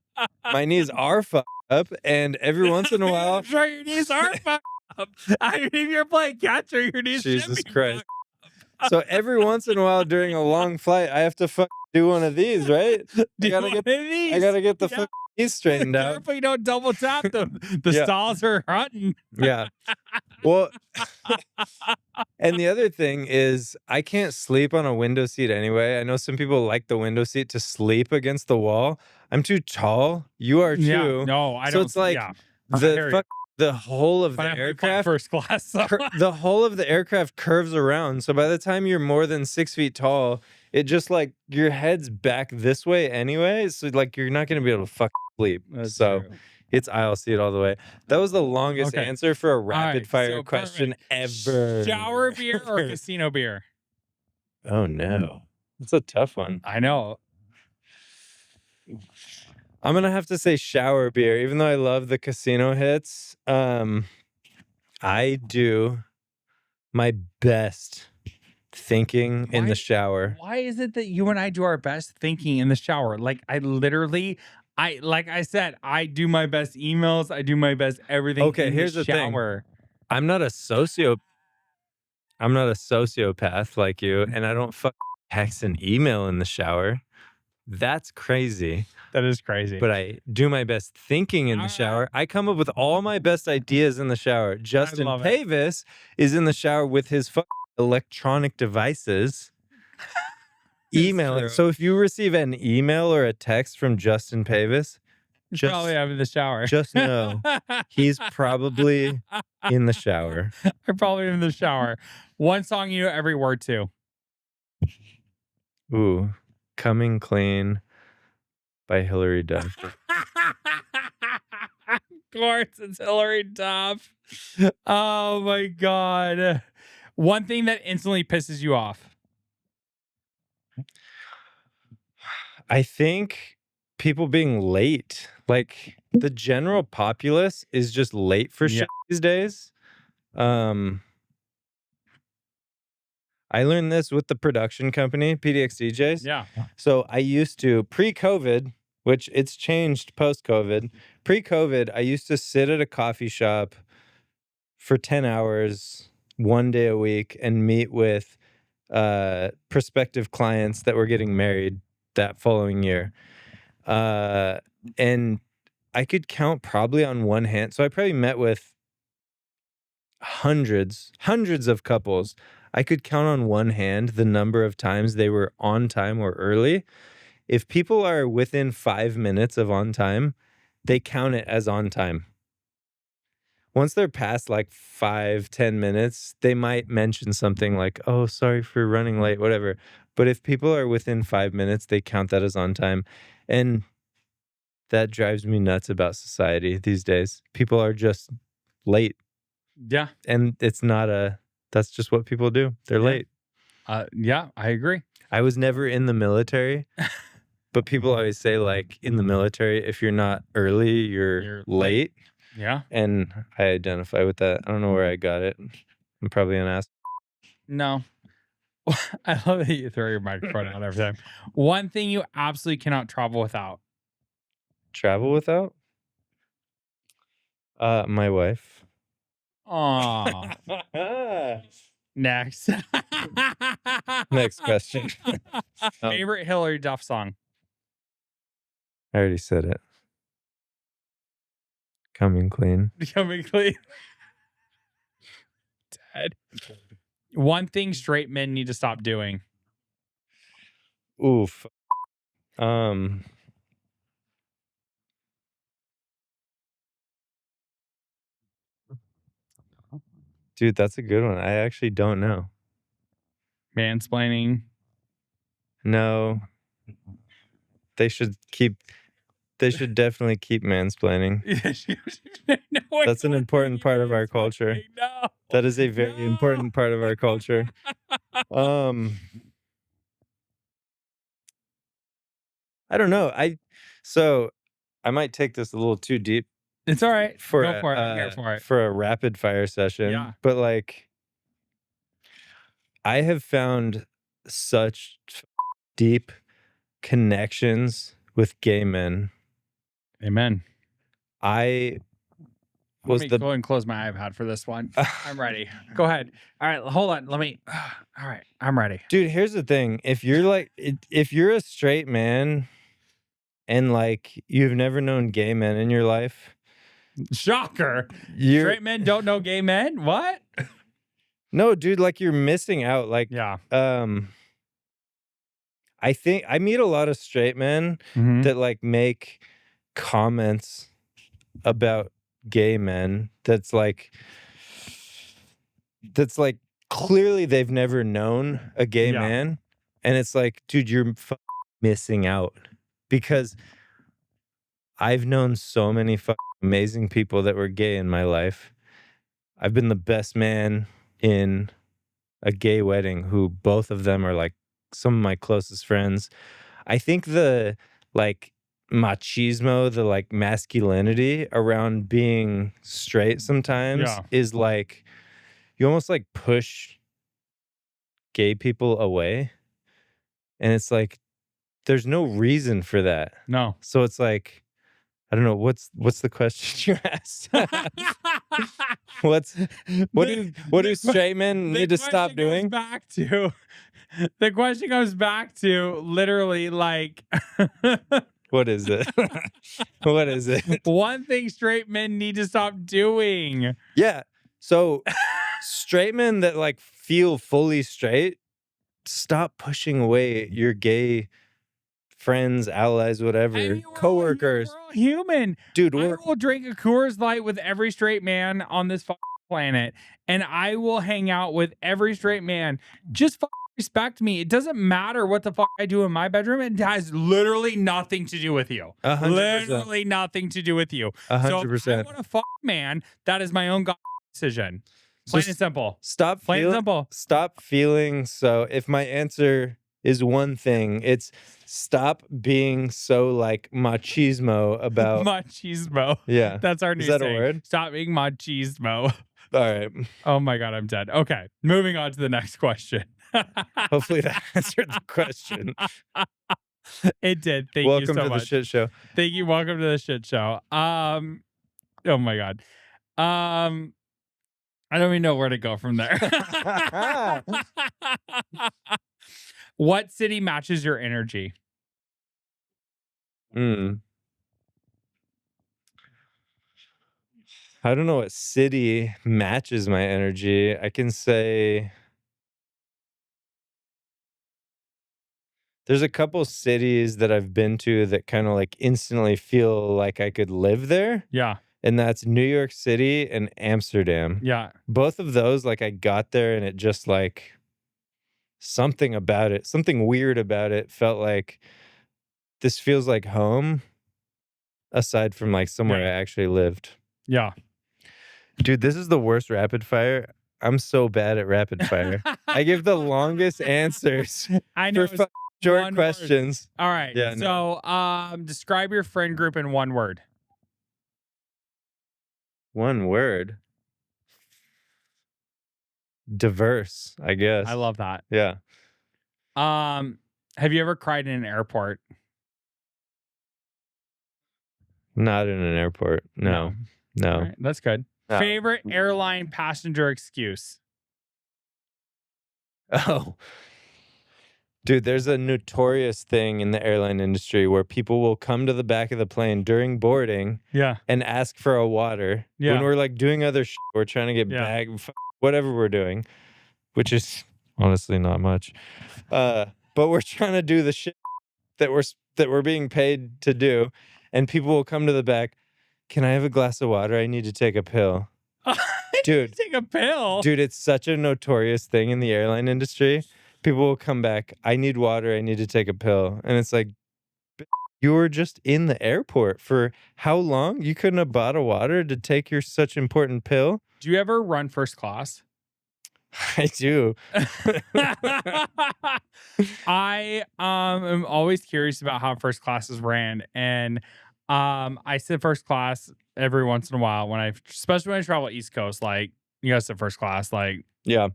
my knees are fucked up, and every once in a while, I'm sure your knees are fucked up. I mean, if you're playing catcher, your knees should Jesus be Christ. fucked. So every once in a while during a long flight, I have to do one of these, right? Do gotta one get- of these. I gotta get the Yeah. knees straightened out. Careful you don't double tap them. The Yeah. stalls are hunting. Yeah. Well, and the other thing is, I can't sleep on a window seat anyway. I know some people like the window seat to sleep against the wall. I'm too tall. You are too. Yeah, no, I So don't. it's like yeah, I hear you. the whole of But the I'm flying aircraft, first class. So. the whole of the aircraft curves around. So by the time you're more than 6 feet tall, it just like your head's back this way anyway. So like you're not gonna be able to sleep. That's so true. it's aisle seat all the way. That was the longest Okay. answer for a rapid right, fire so question ever. Shower beer or casino beer? Oh no, that's a tough one. I know. I'm gonna have to say shower beer, even though I love the casino hits. I do my best thinking in the shower. Why is it that you and I do our best thinking in the shower? Like like I said, I do my best emails. I do my best everything Okay, in the here's the thing. shower. I'm not a sociopath like you, and I don't text and email in the shower. That's crazy. That is crazy. But I do my best thinking in the shower. I come up with all my best ideas in the shower. Justin love it. Pavis is in the shower with his electronic devices. Emailing. true. So if you receive an email or a text from Justin Pavis, Probably I'm in the shower. just know he's probably in the shower. I'm probably in the shower. One song you know every word to. Ooh, Coming Clean by Hillary Duff. Of course, it's Hillary Duff. Oh my God. One thing that instantly pisses you off. I think people being late. Like the general populace is just late for shit these days. I learned this with the production company, PDX DJs. Yeah. So I used to, pre-COVID, which it's changed post-COVID. Pre-COVID, I used to sit at a coffee shop for 10 hours, 1 day a week, and meet with prospective clients that were getting married that following year. And I could count probably on one hand. So I probably met with hundreds of couples. I could count on one hand the number of times they were on time or early. If people are within 5 minutes of on time, they count it as on time. Once they're past like 5-10 minutes, they might mention something like, oh, sorry for running late, whatever. But if people are within 5 minutes, they count that as on time. And that drives me nuts about society these days. People are just late. Yeah. And it's not that's just what people do. They're late. Yeah, I agree. I was never in the military, but people always say, like, in the military, if you're not early, you're late. Yeah. And I identify with that. I don't know where I got it. I'm probably an ass. No. I love that you throw your microphone out every time. One thing you absolutely cannot travel without. Travel without? My wife. Aw. Next. Next question. Favorite Hillary Duff song? I already said it. Coming Clean. Coming Clean. Dead. One thing straight men need to stop doing. Oof. Dude, that's a good one. I actually don't know. Mansplaining. No. They should definitely keep mansplaining. No, That's an important part of our culture. No. That is a very important part of our culture. I don't know. So I might take this a little too deep. It's all right. For Go for it. I'm here for it. For a rapid fire session. Yeah. But like, I have found such deep connections with gay men. Amen. I was Let me go and close my iPad for this one. I'm ready. Go ahead. All right, hold on. Let me. All right, I'm ready. Dude, here's the thing. If you're a straight man and like you've never known gay men in your life, shocker. Straight men don't know gay men? What? No, dude, like you're missing out. Like, yeah. I think I meet a lot of straight men that like make comments about gay men that's like clearly they've never known a gay man, and it's like, dude, you're missing out, because I've known so many amazing people that were gay in my life. I've been the best man in a gay wedding, who both of them are like some of my closest friends. I think the like machismo, the like masculinity around being straight sometimes Yeah. is like you almost like push gay people away. And it's like there's no reason for that. No. So it's like I don't know what's the question you asked. What's what do straight men need to stop doing? Back to the question goes back to literally like What is it? What is it? one thing straight men need to stop doing. Yeah. So straight men that like feel fully straight, stop pushing away your gay friends, allies, whatever, I mean, coworkers. we're all human. Dude, I will drink a Coors Light with every straight man on this planet, and I will hang out with every straight man. Just respect me. It doesn't matter what the fuck I do in my bedroom. It has literally nothing to do with you. 100%. Literally nothing to do with you. 100%. So if I want to fuck man, that is my own decision. Plain and simple. Stop feeling so. If my answer is one thing, it's stop being so like machismo about machismo. Yeah, That's our new is that saying. a word? Stop being machismo. All right. Oh my god, I'm dead. Okay, moving on to the next question. Hopefully that answered the question. It did. Thank you Welcome so to much. the shit show. Thank you. Welcome to the shit show. Oh my god. I don't even know where to go from there. What city matches your energy? I don't know what city matches my energy. I can say there's a couple cities that I've been to that kind of like instantly feel like I could live there. Yeah. And that's New York City and Amsterdam. Yeah. Both of those, like I got there and it just like something about it, something weird about it felt like this feels like home aside from like somewhere I actually lived. Yeah. Dude, this is the worst rapid fire. I'm so bad at rapid fire. I give the longest answers I know. for short questions. Word. All right. Yeah, so, describe your friend group in one word. One word. Diverse, I guess. I love that. Yeah. Have you ever cried in an airport? Not in an airport. No. All right, that's good. No. Favorite airline passenger excuse? Oh. Dude, there's a notorious thing in the airline industry where people will come to the back of the plane during boarding and ask for a water. Yeah. When we're like doing other shit, we're trying to get whatever we're doing, which is honestly not much. But we're trying to do the shit that we're being paid to do, and people will come to the back. Can I have a glass of water? I need to take a pill. Dude, take a pill. Dude, it's such a notorious thing in the airline industry. People will come back. I need water. I need to take a pill. And it's like, you were just in the airport for how long? You couldn't have bought a water to take your such important pill? Do you ever run first class? I do. I am always curious about how first class is ran, and I sit first class every once in a while especially when I travel East Coast. Like, you guys sit first class, like yeah.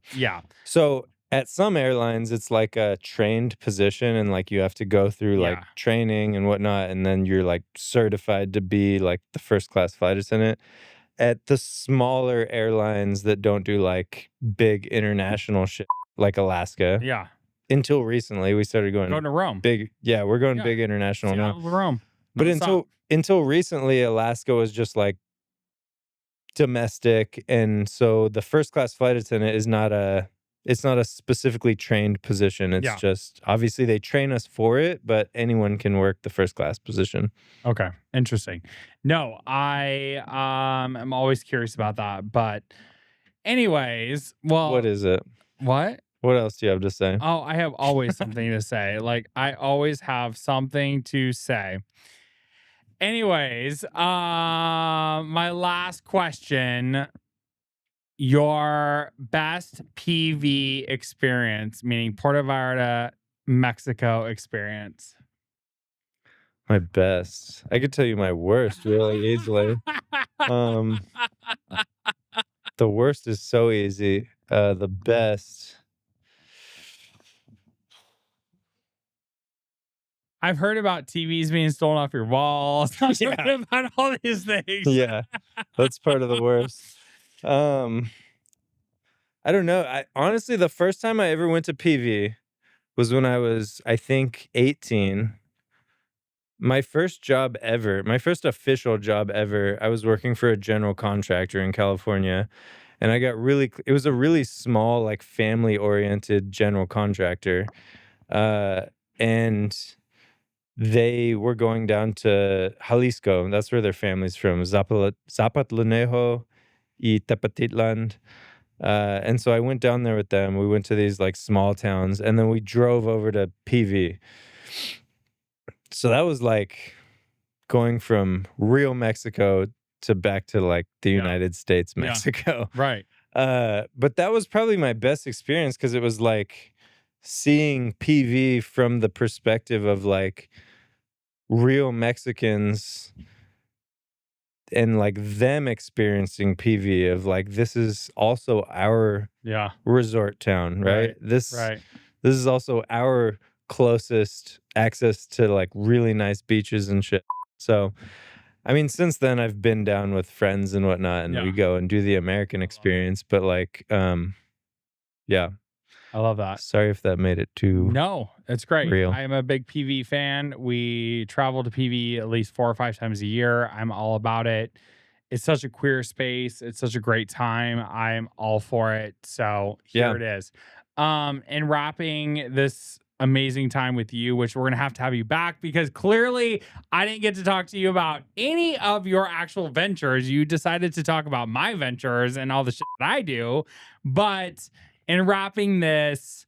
So at some airlines, it's like a trained position, and like you have to go through like training and whatnot, and then you're like certified to be like the first class flight attendant. At the smaller airlines that don't do like big international shit, like Alaska. Yeah. Until recently, we started going to Rome. Big, yeah, we're going big international now. Rome. But until recently, Alaska was just like domestic, and so the first class flight attendant is not a specifically trained position. It's just obviously they train us for it, but anyone can work the first class position. Okay, interesting. No, I am always curious about that. But anyways, well, what is it? What? What else do you have to say? Oh, I have always something to say. Like, I always have something to say. Anyways, my last question. Your best PV experience, meaning Puerto Vallarta, Mexico experience. My best. I could tell you my worst really easily. Um, the worst is so easy. The best. I've heard about TVs being stolen off your walls. I've Yeah. heard about all these things. Yeah. That's part of the worst. I don't know. I honestly, the first time I ever went to PV was when I was, I think, 18. My first job ever, my first official job ever, I was working for a general contractor in California. And I got really, it was a really small, like family oriented general contractor. Uh, and they were going down to Jalisco. That's where their family's from, Zapotlanejo y Tepatitlan. And so I went down there with them. We went to these like small towns and then we drove over to PV. So that was like going from real Mexico to back to like the United States, Mexico. Right. But that was probably my best experience because it was like seeing PV from the perspective of like real Mexicans and like them experiencing PV of like this is also our resort town, right? This is also our closest access to like really nice beaches and shit. So I mean, since then I've been down with friends and whatnot and we go and do the American experience, but like yeah. I love that. Sorry if that made it too No, it's great. real. I am a big PV fan. We travel to PV at least 4 or 5 times a year. I'm all about it. It's such a queer space. It's such a great time. I'm all for it. So here it is. And wrapping this amazing time with you, which we're gonna have to have you back because clearly I didn't get to talk to you about any of your actual ventures. You decided to talk about my ventures and all the shit that I do. But in wrapping this,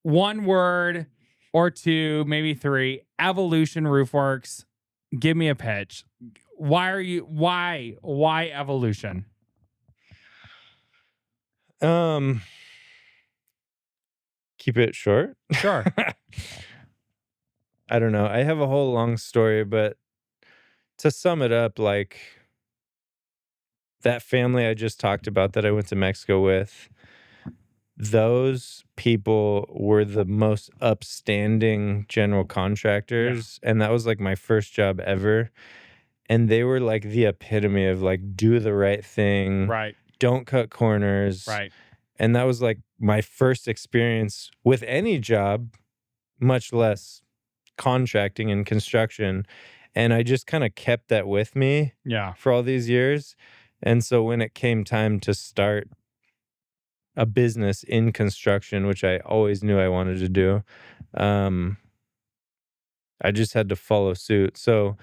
one word or two, maybe three, Evolution RoofWorks. Give me a pitch. Why Evolution? Keep it short. Sure. I don't know. I have a whole long story, but to sum it up, like that family I just talked about that I went to Mexico with, those people were the most upstanding general contractors. And that was like my first job ever. And they were like the epitome of like, do the right thing. Right. Don't cut corners. Right. And that was like my first experience with any job, much less contracting and construction. And I just kind of kept that with me for all these years. And so when it came time to start a business in construction, which I always knew I wanted to do, I just had to follow suit. So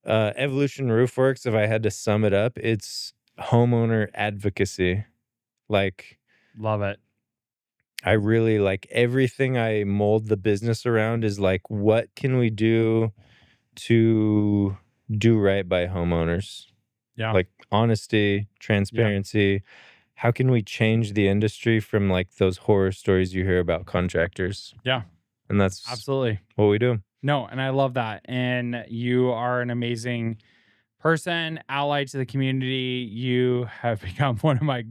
Evolution RoofWorks, if I had to sum it up, it's homeowner advocacy. Like, love it. I really like everything I mold the business around is like, what can we do to do right by homeowners? Yeah. Like honesty, transparency. How can we change the industry from like those horror stories you hear about contractors? Yeah. And that's absolutely what we do. No, and I love that. And you are an amazing person, ally to the community. You have become one of my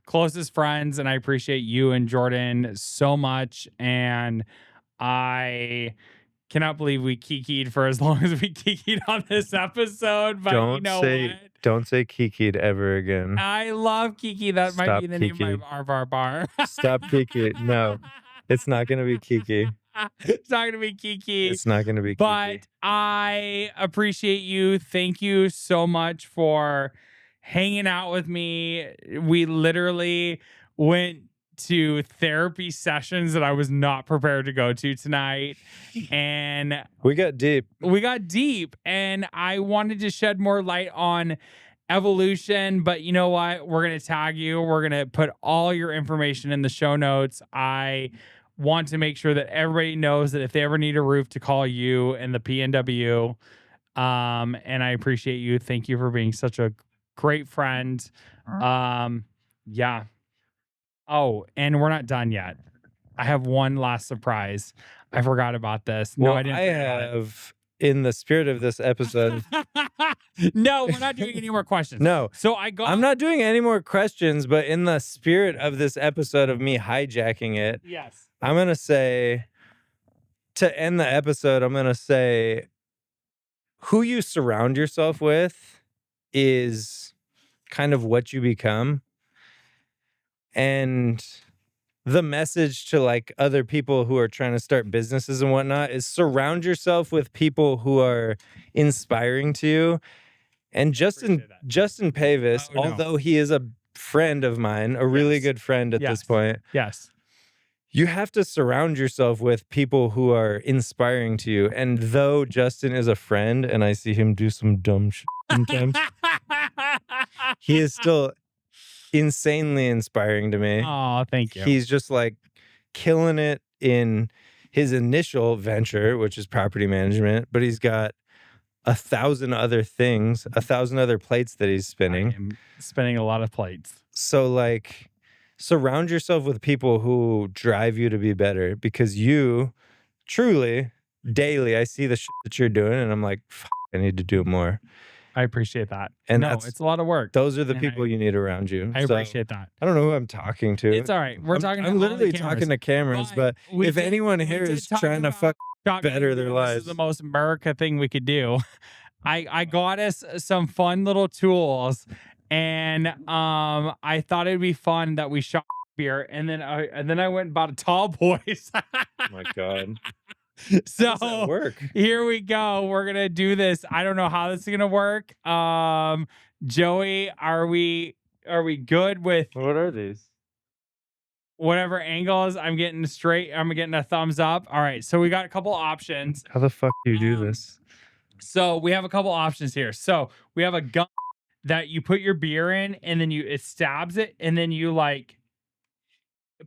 closest friends, and I appreciate you and Jordan so much. And I cannot believe we kikied for as long as we kikied on this episode. But you know what? Don't say kikied ever again. I love Kiki. That might be the name of our bar. Stop Kiki. No, it's not going to be Kiki. It's not going to be Kiki. It's not going to be Kiki. But I appreciate you. Thank you so much for hanging out with me. We literally went to therapy sessions that I was not prepared to go to tonight. And we got deep. And I wanted to shed more light on Evolution, but you know what? We're going to tag you. We're going to put all your information in the show notes. I want to make sure that everybody knows that if they ever need a roof to call you and the PNW. And I appreciate you. Thank you for being such a great friend. Yeah. Oh, and we're not done yet. I have one last surprise. I forgot about this. No, well, I didn't. in the spirit of this episode, No, we're not doing any more questions. no, So I'm not doing any more questions, but in the spirit of this episode of me hijacking it, Yes. I'm going to say, to end the episode, I'm going to say, who you surround yourself with is kind of what you become. And the message to like other people who are trying to start businesses and whatnot is surround yourself with people who are inspiring to you. And Justin Pavis, Oh, no. although he is a friend of mine, a really Yes. good friend at this point, Yes. you have to surround yourself with people who are inspiring to you. And though Justin is a friend and I see him do some dumb shit sometimes, he is still insanely inspiring to me. Oh, thank you. He's just like killing it in his initial venture, which is property management, but he's got 1,000 other things, 1,000 other plates that he's spinning. I am spinning a lot of plates. So like surround yourself with people who drive you to be better, because you truly daily, I see the shit that you're doing and I'm like, fuck, I need to do more. I appreciate that. And no, it's a lot of work. Those are the And people you need around you. I So, appreciate that. I don't know who I'm talking to. It's all right. We're talking. I'm to all literally the cameras. talking to cameras, but we if anyone here did is talk trying to about fuck shotgun better their review, lives. This is the most America thing we could do. I got us some fun little tools, and I thought it'd be fun that we shot beer, and then I went and bought a tall boys. Oh my God. So How does that work? here we go. We're gonna do this. I don't know how this is gonna work. Joey, are we good with What are these? whatever angles? I'm getting straight. I'm getting a thumbs up. All right. So we got a couple options. How the fuck do you do this? So we have a couple options here. So we have a gun that you put your beer in, and then it stabs it, and then you like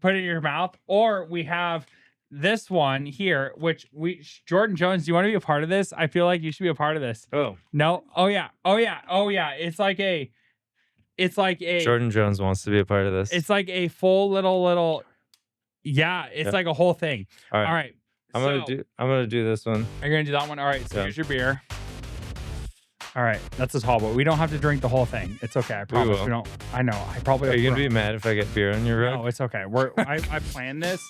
put it in your mouth. Or we have this one here, which Jordan Jones, do you want to be a part of this? I feel like you should be a part of this. Oh, No? Oh yeah. It's like a Jordan Jones wants to be a part of this. it's like a full little yeah, it's Yeah. like a whole thing. All right. All right. I'm gonna do this one. Are you gonna do that one? All right, so Yeah. here's your beer. All right, that's a tall boy. We don't have to drink the whole thing. It's okay. I promise. will. We don't. I know. I probably. Are you gonna be mad if I get beer on your rug? No, it's okay. I planned this.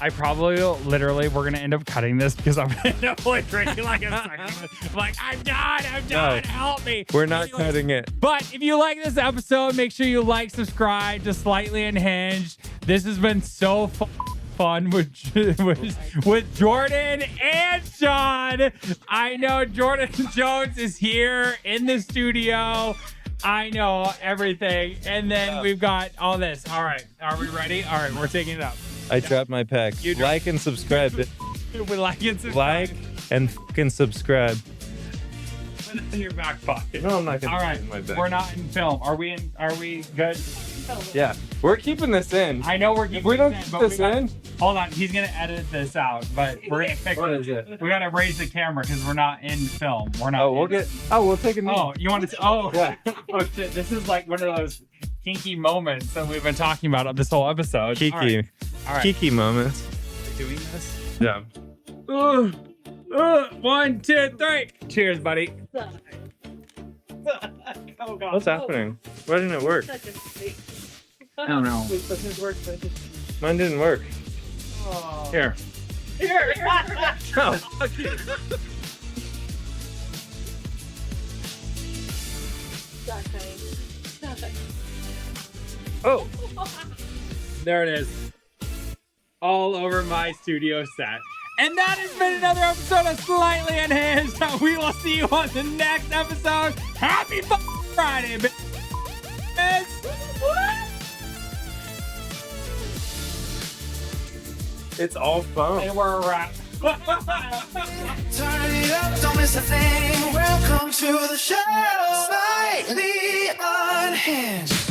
I probably we're gonna end up cutting this because I'm gonna end up like drinking like I'm like I'm done. No. Help me. We're not Anyways, cutting it. But if you like this episode, make sure you like, subscribe to Slightly Unhinged. This has been so fun with Jordan and Sean. I know Jordan Jones is here in the studio. I know everything. And then we've got all this. All right. Are we ready? All right. We're taking it up. I dropped my pack. You Like and subscribe. We like and subscribe. Like and fucking subscribe. Put it in your back pocket. No, I'm not gonna All put it right. in my bag. We're not in film. Are we good? Yeah, we're keeping this in. I know we're keeping If we don't this keep in, but this in, hold on. He's going to edit this out, but we're going to fix what it. is it? We got to raise the camera because we're not in film. We're not. Oh, we'll take a knee. Oh, you want to? Oh, Yeah. Oh shit! This is like one of those kinky moments that we've been talking about this whole episode. Kiki. All right. Kiki moments. Doing this. Yeah. 1, 2, 3. Cheers, buddy. Oh God. What's happening? Why didn't it work? I don't know. Mine didn't work. Here. No. Oh. There it is. All over my studio set. And that has been another episode of Slightly Unhinged. We will see you on the next episode. Happy Friday, bitch. It's all fun. And we're a wrap. Turn it up, don't miss a thing. Welcome to the show. Slightly Unhinged.